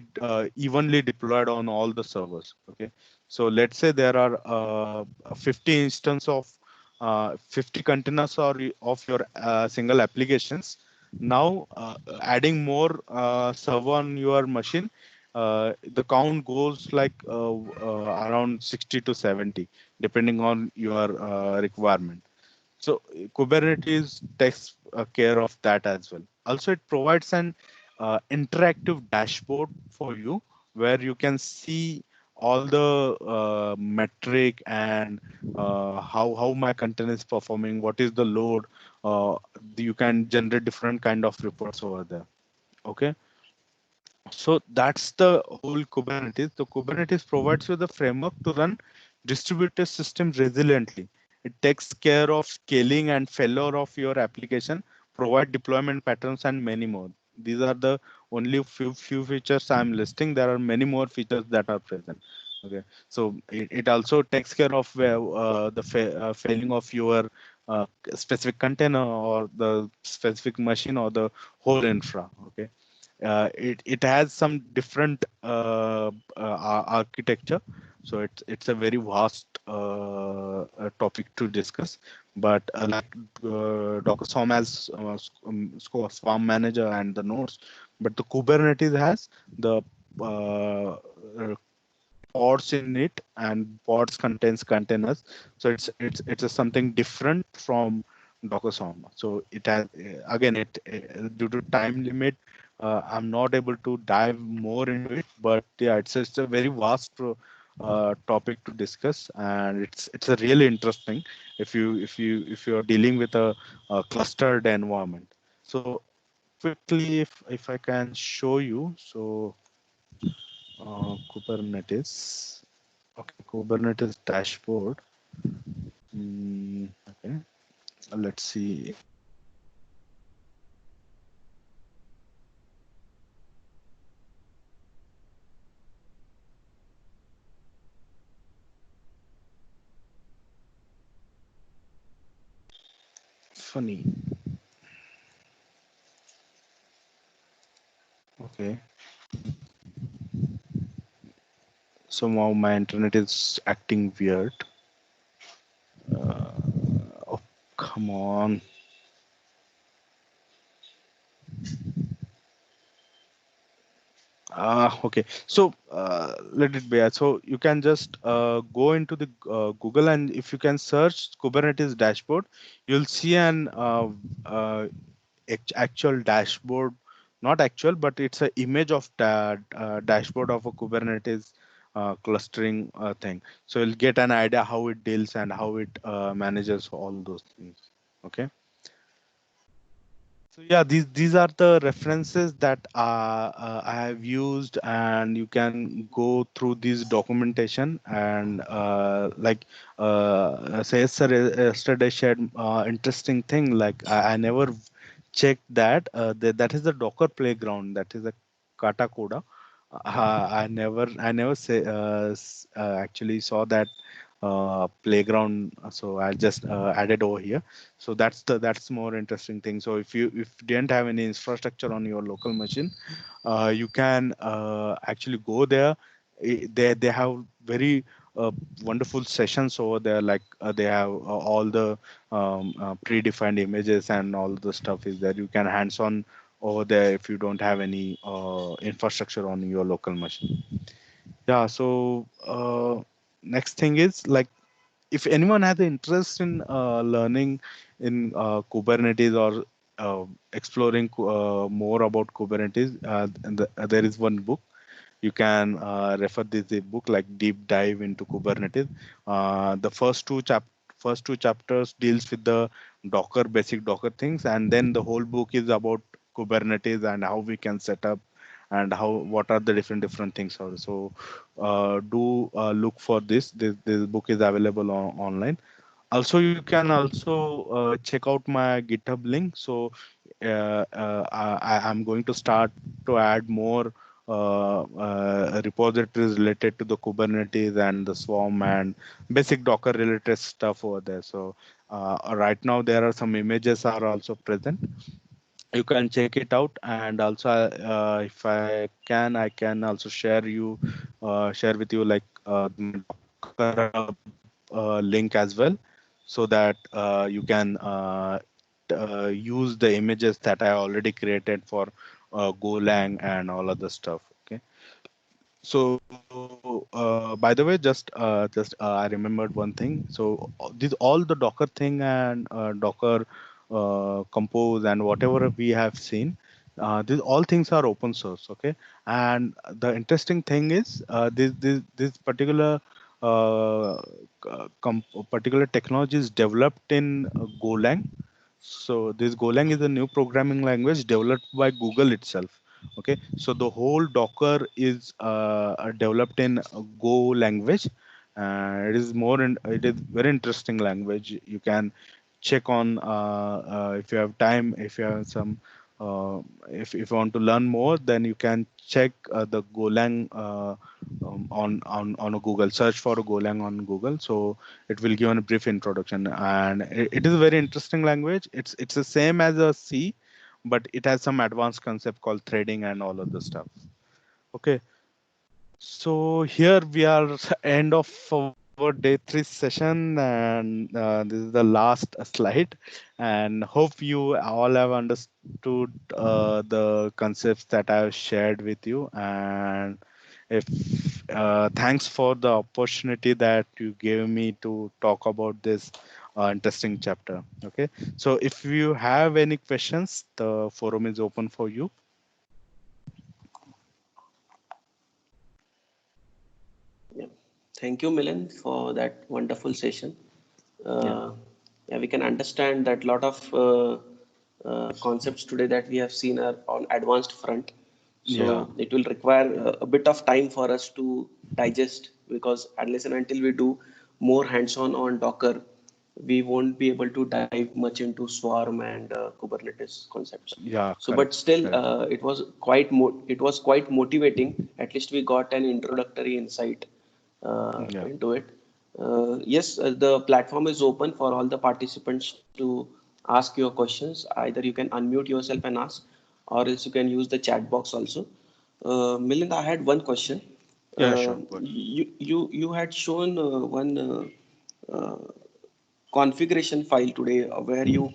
evenly deployed on all the servers. Okay, so let's say there are 50 instance of 50 containers or of your single applications. Now adding more server on your machine, the count goes like around 60 to 70 depending on your requirement. So Kubernetes takes care of that as well. Also, it provides an interactive dashboard for you where you can see all the metric and how my content is performing, what is the load. Uh, you can generate different kind of reports over there. Okay, so that's the whole Kubernetes. The Kubernetes provides you the framework to run distributed systems resiliently. It takes care of scaling and failure of your application, provide deployment patterns, and many more. These are the only few features I'm listing. There are many more features that are present. Okay, so it also takes care of failing of your specific container or the specific machine or the whole infra. Okay, it has some different architecture, so it's a very vast topic to discuss. But like Docker Swarm has Swarm Manager and the nodes, but the Kubernetes has the pods in it, and pods contains containers. So it's a something different from Docker Swarm. So it has again it due to time limit, I'm not able to dive more into it, but yeah, it's a very vast topic to discuss, and it's a really interesting if you are dealing with a clustered environment. So quickly, if I can show you, so Kubernetes. Okay, Kubernetes dashboard. Okay, let's see. Funny. Okay, somehow my internet is acting weird. Oh, come on. Okay, so let it be. So you can just go into the Google, and if you can search Kubernetes dashboard, you'll see an actual dashboard not actual, but it's a image of dashboard of a Kubernetes clustering thing. So you'll get an idea how it deals and how it manages all those things. Okay. So yeah, these are the references that I have used, and you can go through this documentation. And say sir yesterday shared interesting thing. Like I never checked that that is the Docker playground. That is a Katakoda. I never actually saw that playground, so I just added over here. So that's more interesting thing. So if you didn't have any infrastructure on your local machine, you can actually go there. They have very wonderful sessions over there. Like they have all the predefined images and all the stuff is there. You can hands on over there if you don't have any infrastructure on your local machine. Yeah. So next thing is like, if anyone has interest in learning in Kubernetes or exploring more about Kubernetes, there is one book you can refer this book, like Deep Dive into Kubernetes. The first two chapters deals with the Docker, basic Docker things, and then the whole book is about Kubernetes and how we can set up and how what are the different things. So do look for this book is available online. Also, you can also check out my GitHub link. So I'm going to start to add more repositories related to the Kubernetes and the Swarm and basic Docker related stuff over there. So right now there are some images are also present. You can check it out. And also if I can also share with you like my Docker Hub link as well, so that you can use the images that I already created for Golang and all other stuff. Okay. So by the way, just I remembered one thing. So these all the Docker thing and Docker Compose and whatever we have seen, these all things are open source. Okay. And the interesting thing is this particular particular technology is developed in Golang. So this Golang is a new programming language developed by Google itself. Okay, so the whole Docker is developed in Go language. It is it is very interesting language. You can check on if you have time, if you have some if you want to learn more, then you can check the Golang on a Google search for a Golang on Google. So it will give a brief introduction, and it is a very interesting language. It's the same as a C, but it has some advanced concept called threading and all of the stuff. Okay, so here we are end of our day 3 session, and this is the last slide. And hope you all have understood the concepts that I have shared with you. And if thanks for the opportunity that you gave me to talk about this interesting chapter. Okay, so if you have any questions, the forum is open for you. Yeah. Thank you, Milan, for that wonderful session. Yeah. Uh, yeah, we can understand that lot of concepts today that we have seen are on advanced front. Yeah. So it will require a bit of time for us to digest, because unless and until we do more hands-on on Docker, we won't be able to dive much into Swarm and Kubernetes concepts. Yeah, So, correct. but still, Correct. it was quite motivating. At least we got an introductory insight Yeah. into it. Yes, the platform is open for all the participants to ask your questions. Either you can unmute yourself and ask, or else you can use the chat box also. Milind, I had one question. Yeah, sure. Good. You had shown one uh, configuration file today where you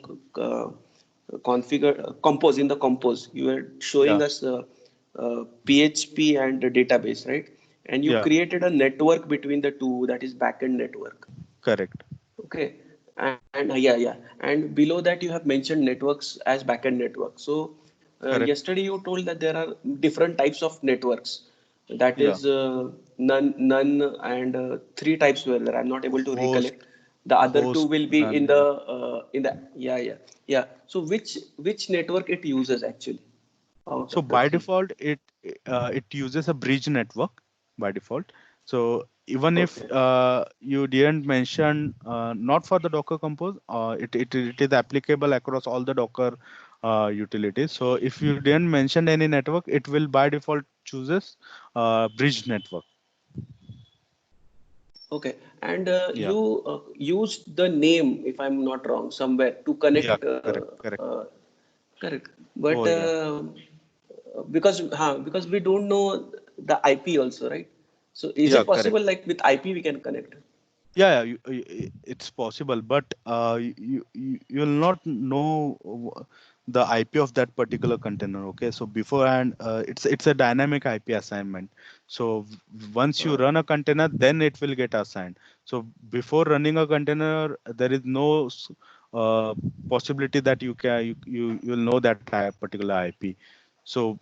configure compose in the compose. You were showing Yeah. us PHP and the database, right? And you Yeah, created a network between the two, that is backend network. correct. Okay, and yeah, yeah. And below that, you have mentioned networks as backend network. So, Correct. yesterday you told that there are different types of networks. That Yeah. is none, and three types were there. I'm not able to Host, recollect. The other two host, will be none. Yeah. in the yeah. So which network it uses actually out So of the by three? default, it uses a bridge network by default. So even if Okay. you didn't mention not for the Docker Compose, it is applicable across all the Docker utilities. So if you didn't mention any network, it will by default chooses bridge network. Okay, and Yeah. you used the name, if I'm not wrong, somewhere to Yeah. connect. Correct. Correct. Correct, but Oh yeah. because we don't know the IP also, right? So is Yeah. it Correct. possible like with IP we can connect? Yeah, yeah, it's possible, but you'll not know the IP of that particular container. Okay, so beforehand, it's a dynamic IP assignment. So once you Uh, run a container, then it will get assigned. So before running a container, there is no possibility that you'll know that particular IP. So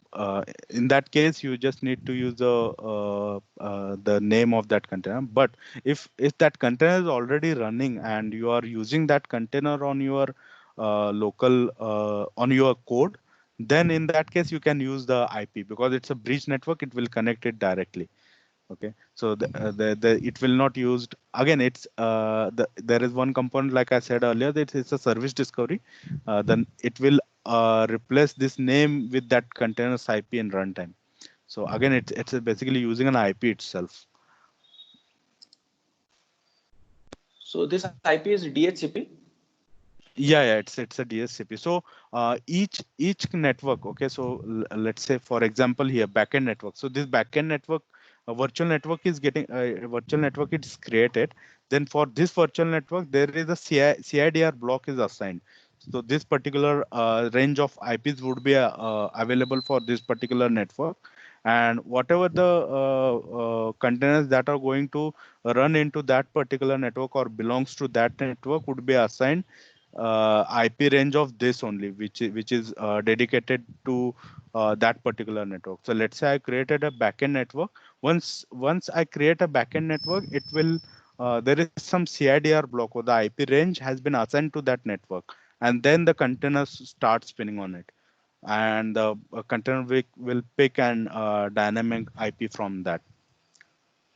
in that case, you just need to use the name of that container. But if that container is already running and you are using that container on your local on your code, then in that case you can use the IP because it's a bridge network. It will connect it directly. Okay, so it will not used again. There is one component like I said earlier that it's a service discovery. Then it will replace this name with that container's IP in runtime. So again, it's basically using an IP itself. so this IP is DHCP. Yeah, it's a DSCP. So each network, okay. So let's say for example here backend network. So this backend network, a virtual network is getting a virtual network is created. Then for this virtual network, there is a CIDR block is assigned. So this particular range of IPs would be available for this particular network, and whatever the containers that are going to run into that particular network or belongs to that network would be assigned IP range of this only, which is dedicated to that particular network. So let's say I created a backend network. Once I create a backend network, it will there is some CIDR block or the IP range has been assigned to that network, and then the containers start spinning on it, and the container will pick an dynamic IP from that.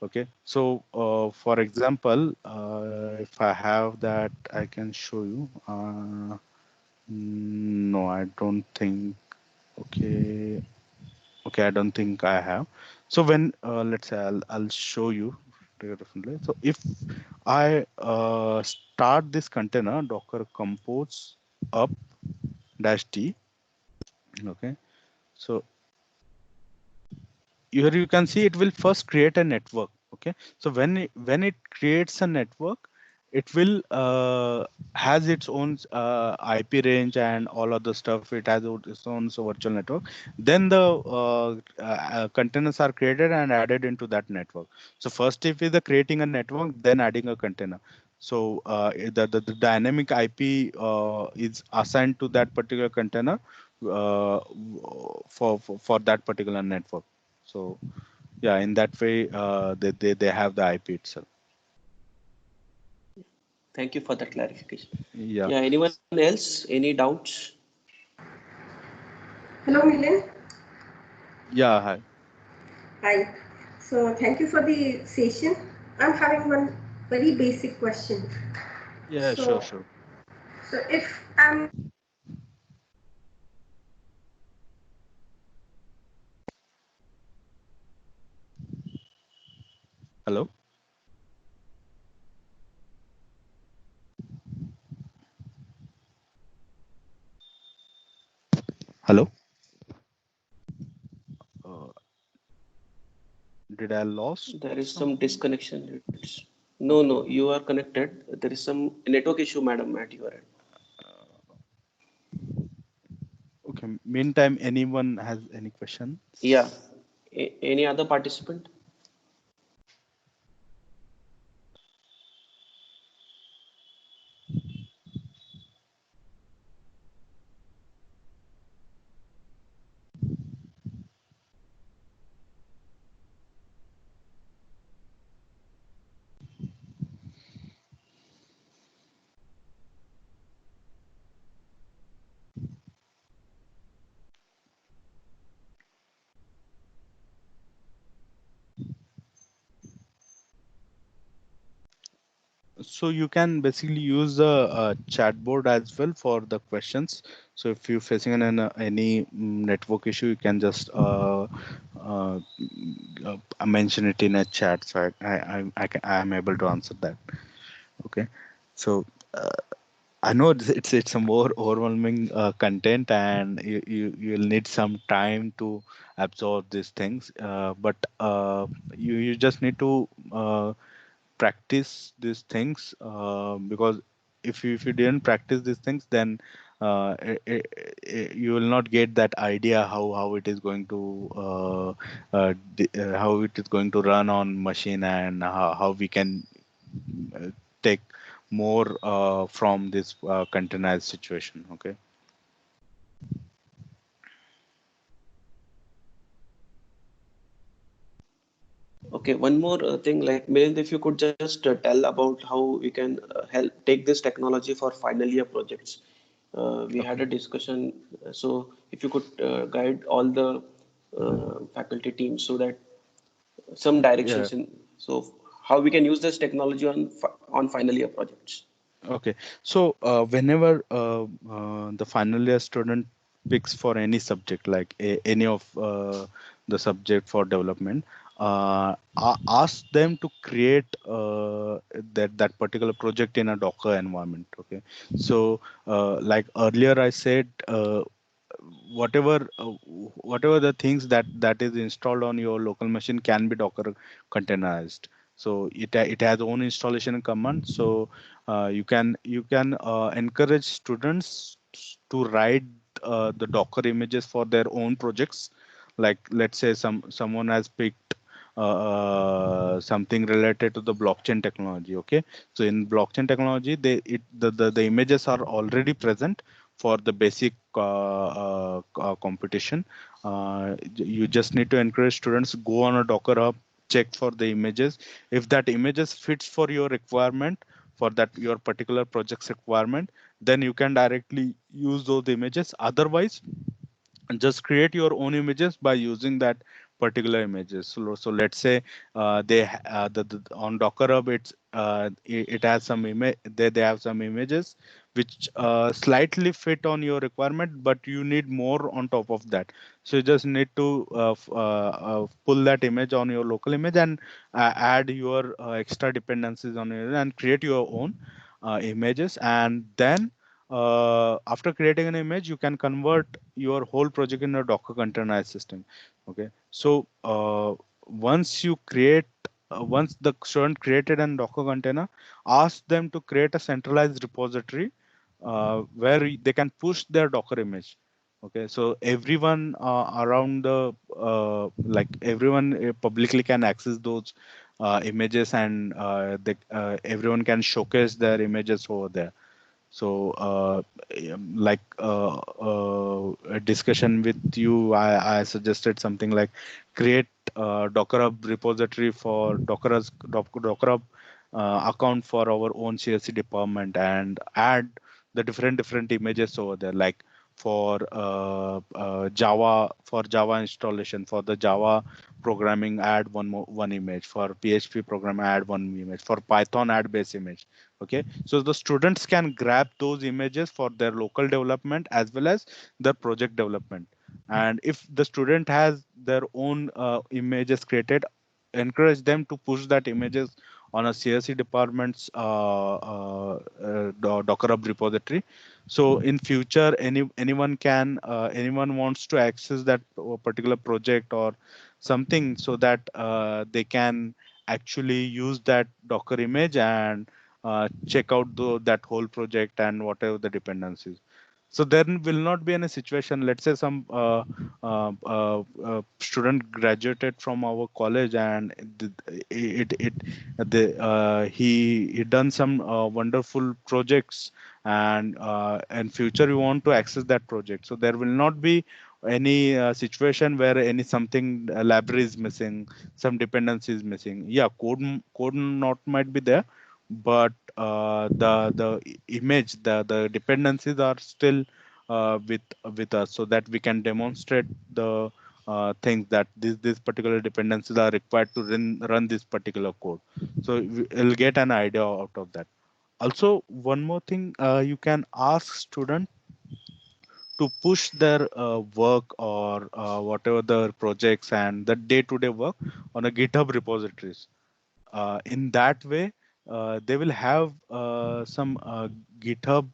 Okay, so for example, if I have that, I can show you. No, I don't think. Okay, okay, I don't think I have. So when let's say I'll show you differently. So if I start this container Docker Compose up dash D. Okay, so here you can see it will first create a network. Okay, so when it creates a network, it will has its own IP range and all other stuff. It has its own virtual network. Then the containers are created and added into that network. So first step is the creating a network, then adding a container. So the dynamic IP is assigned to that particular container for that particular network. So yeah, in that way, they have the IP itself. Thank you for that clarification. Yeah. Yeah, anyone else? Any doubts? Hello, Milan. Yeah. Hi. Hi. So, thank you for the session. I'm having one very basic question. Yeah. Sure. So, Sure. so if I'm Hello. Hello. Uh, did I lost There is some someone? disconnection. No, you are connected. There is some network issue, madam, at your end. Okay. Meantime, anyone has any Yeah. questions? Any other participant? So you can basically use the chatbot as well for the questions. So if you're facing any network issue, you can just mention it in a chat. So I am able to answer that. Okay. So I know it's a more overwhelming content, and you'll need some time to absorb these things. But you just need to practice these things, because if you didn't practice these things, then you will not get that idea how it is going to how it is going to run on machine, and how we can uh, take more from this containerized situation. Okay. Okay, one more thing, like Milind, if you could just tell about how we can help take this technology for final year projects. We had Okay. a discussion, so if you could guide all the faculty teams so that some Yeah. directions in, so how we can use this technology on on final year projects. Okay. So whenever the final year student picks for any subject, like any of the subject for development, ask them to create that particular project in a Docker environment. Okay. So like earlier I said, whatever the things that is installed on your local machine can be Docker containerized. So it has own installation command. So you can encourage students to write the Docker images for their own projects. Like let's say someone has picked something related to the blockchain technology. Okay. So in blockchain technology, the images are already present for the basic competition. You just need to encourage students go on a Docker Hub, check for the images. If that images fits for your requirement, for that your particular project's requirement, then you can directly use those images. Otherwise, and just create your own images by using that particular images. So let's say on Docker Hub, it has some image, they have some images which slightly fit on your requirement, but you need more on top of that. So you just need to pull that image on your local image, and add your extra dependencies on it, and create your own images. And then after creating an image, you can convert your whole project in a Docker containerized system. Okay. So once the student created an Docker container, ask them to create a centralized repository where they can push their Docker image. Okay. So everyone around the like everyone publicly can access those images, and everyone can showcase their images over there. So, like a discussion with you, I suggested something like create Docker Hub repository for Docker Hub account for our own CSC department, and add the different images over there, like for Java installation, for the Java programming, add one image, for PHP program, add one image, for Python, add base image. Okay. So the students can grab those images for their local development as well as their project development. And if the student has their own images created, encourage them to push that images on a CSC department's Docker Hub repository. So in future, anyone wants to access that particular project or something, so that they can actually use that Docker image, and check out that whole project and whatever the dependencies. So there will not be any situation. Let's say some student graduated from our college, and he done some wonderful projects, and future we want to access that project. So there will not be any situation where any something library is missing, some dependency is missing. Yeah, code not might be there, but the image, the dependencies are still with us, so that we can demonstrate the things that these particular dependencies are required to run this particular code. So we'll get an idea out of that. Also, one more thing, you can ask student to push their work or whatever the projects and the day-to-day work on a GitHub repositories. In that way, they will have some GitHub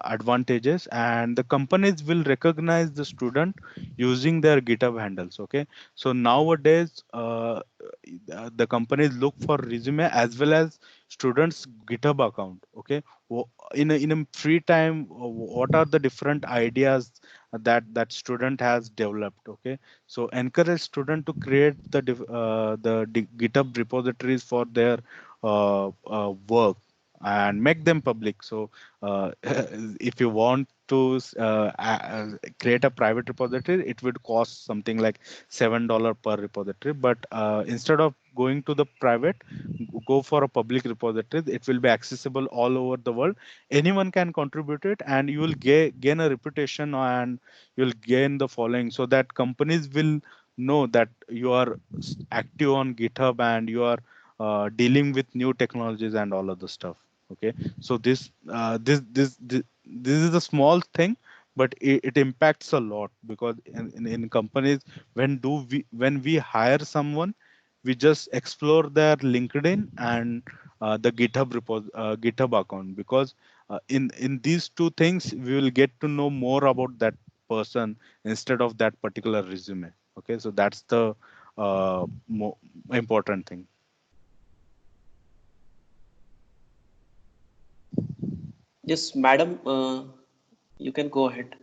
advantages, and the companies will recognize the student using their GitHub handles. Okay, so nowadays the companies look for resume as well as students GitHub account. Okay, in a free time, what are the different ideas that student has developed? Okay, so encourage student to create the GitHub repositories for their work and make them public. So if you want to create a private repository, it would cost something like $7 per repository. But instead of going to the private, go for a public repository. It will be accessible all over the world. Anyone can contribute it, and you will gain a reputation, and you'll gain the following, so that companies will know that you are active on GitHub and you are dealing with new technologies and all of the stuff. Okay, so this is a small thing, but it impacts a lot, because in companies, when we hire someone, we just explore their LinkedIn and the GitHub account, because in these two things we will get to know more about that person instead of that particular resume. Okay, so that's the more important thing. Yes, madam, you can go ahead.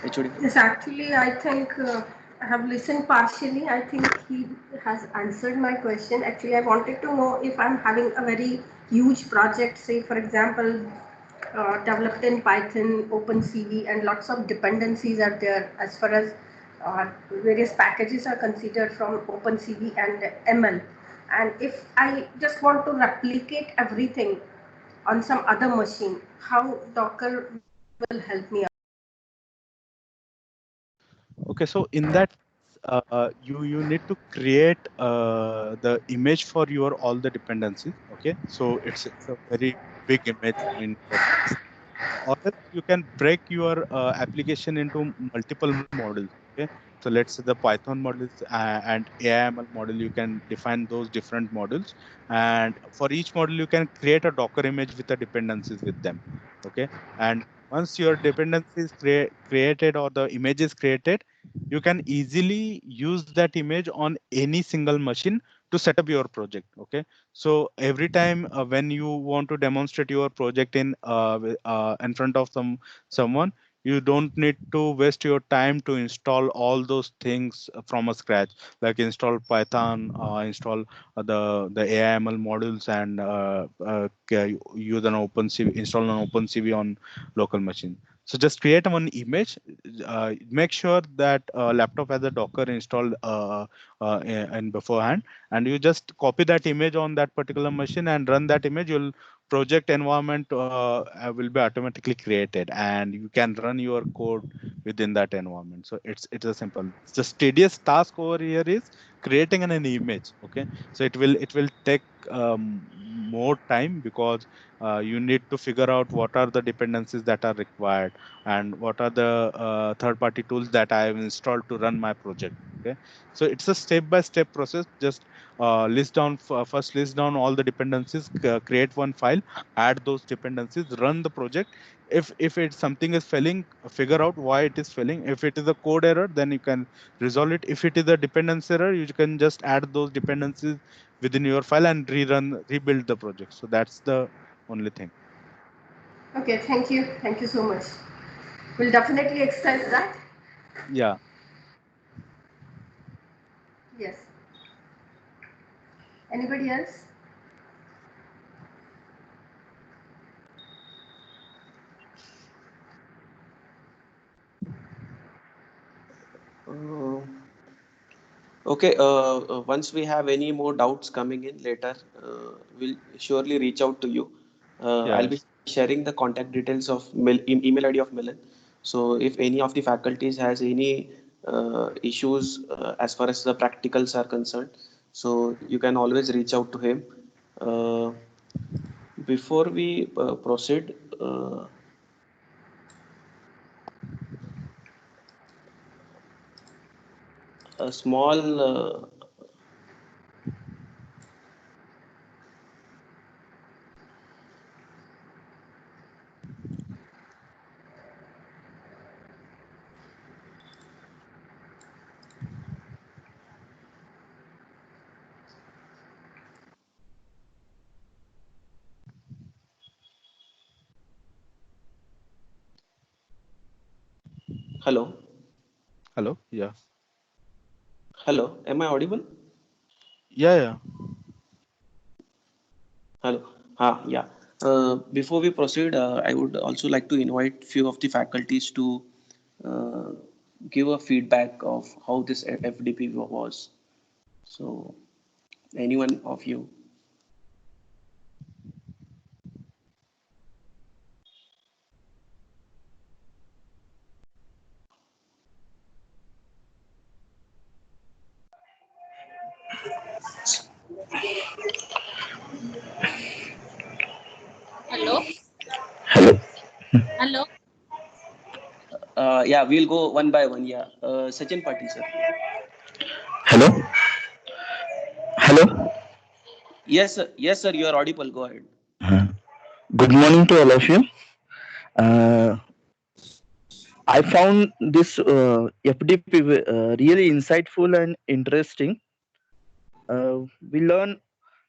HOD. Yes, actually, I think I have listened partially. I think he has answered my question. Actually, I wanted to know if I'm having a very huge project, say, for example, developed in Python, OpenCV, and lots of dependencies are there as far as various packages are considered from OpenCV and ML. And if I just want to replicate everything on some other machine, how Docker will help me out? Okay, so in that, you need to create the image for your all the dependencies. Okay, so it's a very big image in your case, or else you can break your application into multiple models. Okay, so let's say the Python models and AIML model, you can define those different models, and for each model you can create a Docker image with the dependencies with them. Okay, and once your dependency is created or the image is created, you can easily use that image on any single machine to set up your project. Okay, so every time when you want to demonstrate your project in front of someone, you don't need to waste your time to install all those things from a scratch, like install Python, install the AIML modules, and use an OpenCV, install an OpenCV on local machine. So just create one image, make sure that laptop has a Docker installed in beforehand, and you just copy that image on that particular machine and run that image. Your project environment will be automatically created, and you can run your code within that environment. So it's a simple. The tedious task over here is creating an image. Okay, so it will take more time, because you need to figure out what are the dependencies that are required, and what are the third party tools that I have installed to run my project. Okay, so it's a step by step process. Just first list down all the dependencies, create one file, add those dependencies, run the project. If it's something is failing, figure out why it is failing. If it is a code error, then you can resolve it. If it is a dependency error, you can just add those dependencies within your file and rebuild the project. So that's the only thing. Okay, thank you. Thank you so much. We'll definitely exercise that. Yeah. Yes. Anybody else? Uh, okay, once we have any more doubts coming in later, we'll surely reach out to you. I'll be Yes. sharing the contact details of email ID of Milan. So if any of the faculties has any issues as far as the practicals are concerned, so you can always reach out to him. Uh, Before we proceed, a small hello, Hello. Yeah. hello. Am I audible? Yeah. Yeah. Hello. Yeah. Before we proceed, I would also like to invite few of the faculties to uh, give a feedback of how this FDP was. So, anyone of you? Hello, Hello. hello. Yeah, we'll go one by one. Yeah. Sachin Patil, sir. Hello. Hello. Yes, sir. Yes, sir. You are audible. Go ahead. Uh, Good morning to all of you. Uh, I found this FDP really insightful and interesting. We learned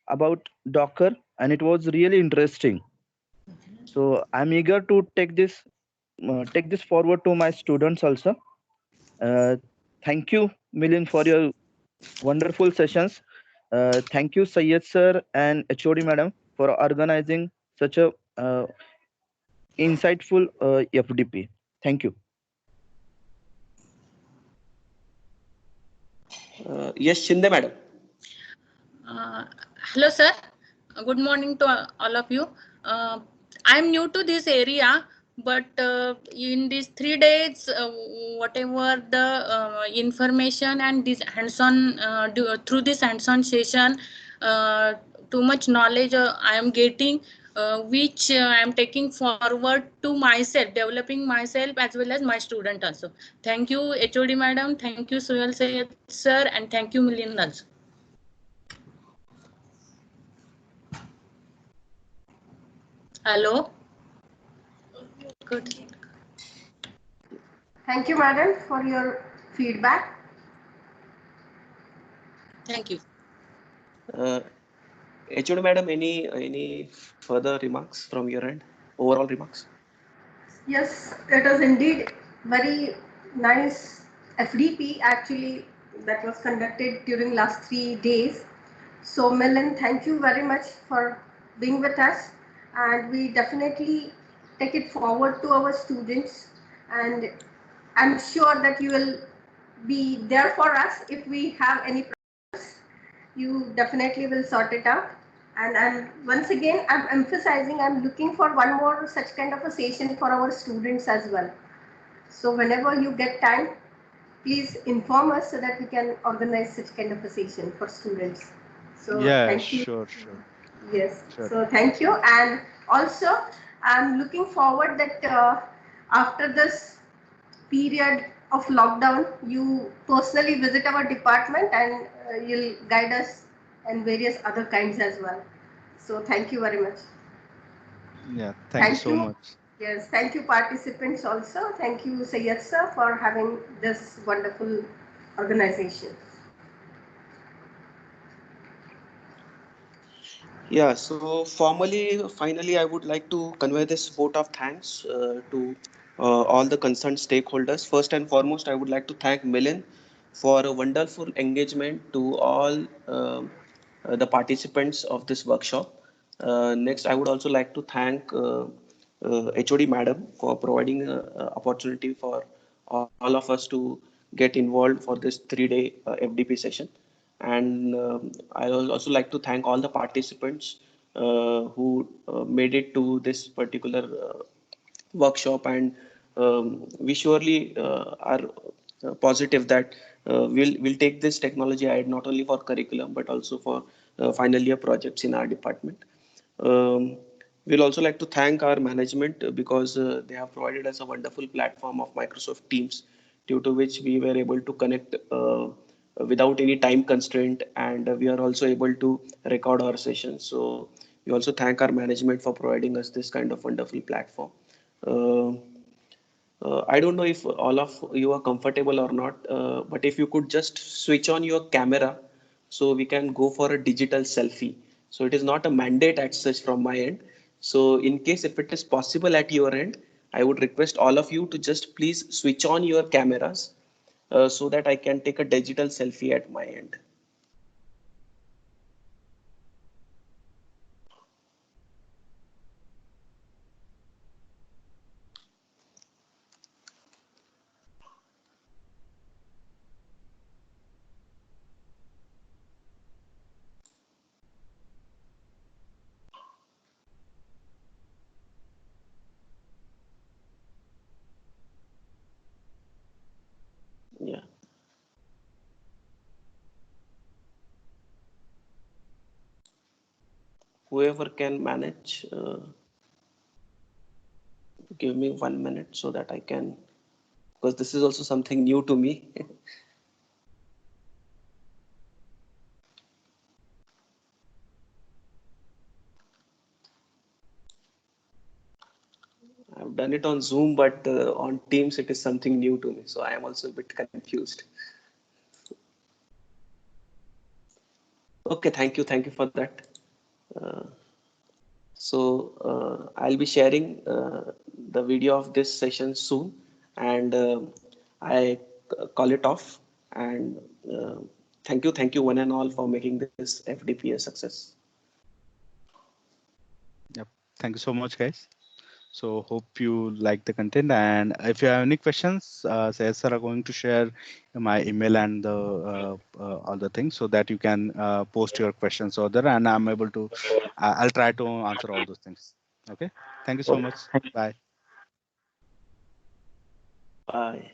about Docker, and it was really interesting. So I'm eager to take this forward to my students also. Uh, Thank you, Milind, for your wonderful sessions. Thank you, Syed sir and HOD madam, for organizing such a insightful FDP. Thank you. Yes, Shinde madam. Uh, Hello, sir. Good morning to all of you. I'm new to this area, but in these 3 days, whatever the information and this hands-on through this hands-on session, too much knowledge I am getting, which I am taking forward to myself, developing myself as well as my student also. Thank you, HOD madam. Thank you, Sohel Sayed sir, and thank you, Milind also. Hello. Good. Thank you, madam, for your feedback. Thank you. HOD madam, any further remarks from your end? Overall remarks? Yes, it is indeed very nice FDP actually that was conducted during last 3 days. So Milan, thank you very much for being with us, and we definitely take it forward to our students, and I'm sure that you will be there for us if we have any problems. You definitely will sort it out. And once again, I'm emphasizing, I'm looking for one more such kind of a session for our students as well. So whenever you get time, please inform us so that we can organize such kind of a session for students. So Yeah. thank you. Sure. Sure. Yes. Sure. So thank you. And also, I'm looking forward that after this period of lockdown, you personally visit our department and you'll guide us and various other kinds as well. So thank you very much. Yeah. Thank you Thank so you. much. Yes, thank you participants also. Thank you Sayed sir for having this wonderful organization. Yeah, so finally, I would like to convey this vote of thanks to all the concerned stakeholders. First and foremost, I would like to thank Milan for a wonderful engagement to all the participants of this workshop. Next, I would also like to thank HOD Madam for providing an opportunity for all of us to get involved for this 3 day FDP session. And I will also like to thank all the participants who made it to this particular workshop. And we surely are positive that we'll take this technology ahead not only for curriculum but also for final year projects in our department. Um, We'll also like to thank our management because they have provided us a wonderful platform of Microsoft Teams, due to which we were able to connect without any time constraint, and we are also able to record our sessions. So we also thank our management for providing us this kind of wonderful platform. Uh, I don't know if all of you are comfortable or not, but if you could just switch on your camera so we can go for a digital selfie. So it is not a mandate as such from my end. So in case if it is possible at your end, I would request all of you to just please switch on your cameras so that I can take a digital selfie at my end. Yeah. Whoever can manage, give me 1 minute so that I can, because this is also something new to me. I've done it on Zoom, but on Teams it is something new to me. So I am also a bit confused. Okay, thank you for that. Uh, I'll be sharing the video of this session soon, and I call it off. And uh, thank you one and all for making this FDP a success. Yep. Thank you so much, guys. So hope you like the content, and if you have any questions, Sayed sir are going to share my email and the other things so that you can post your questions over there, and I'm able to, I'll try to answer all those things. Okay. Thank you so much. Okay. Bye. Bye.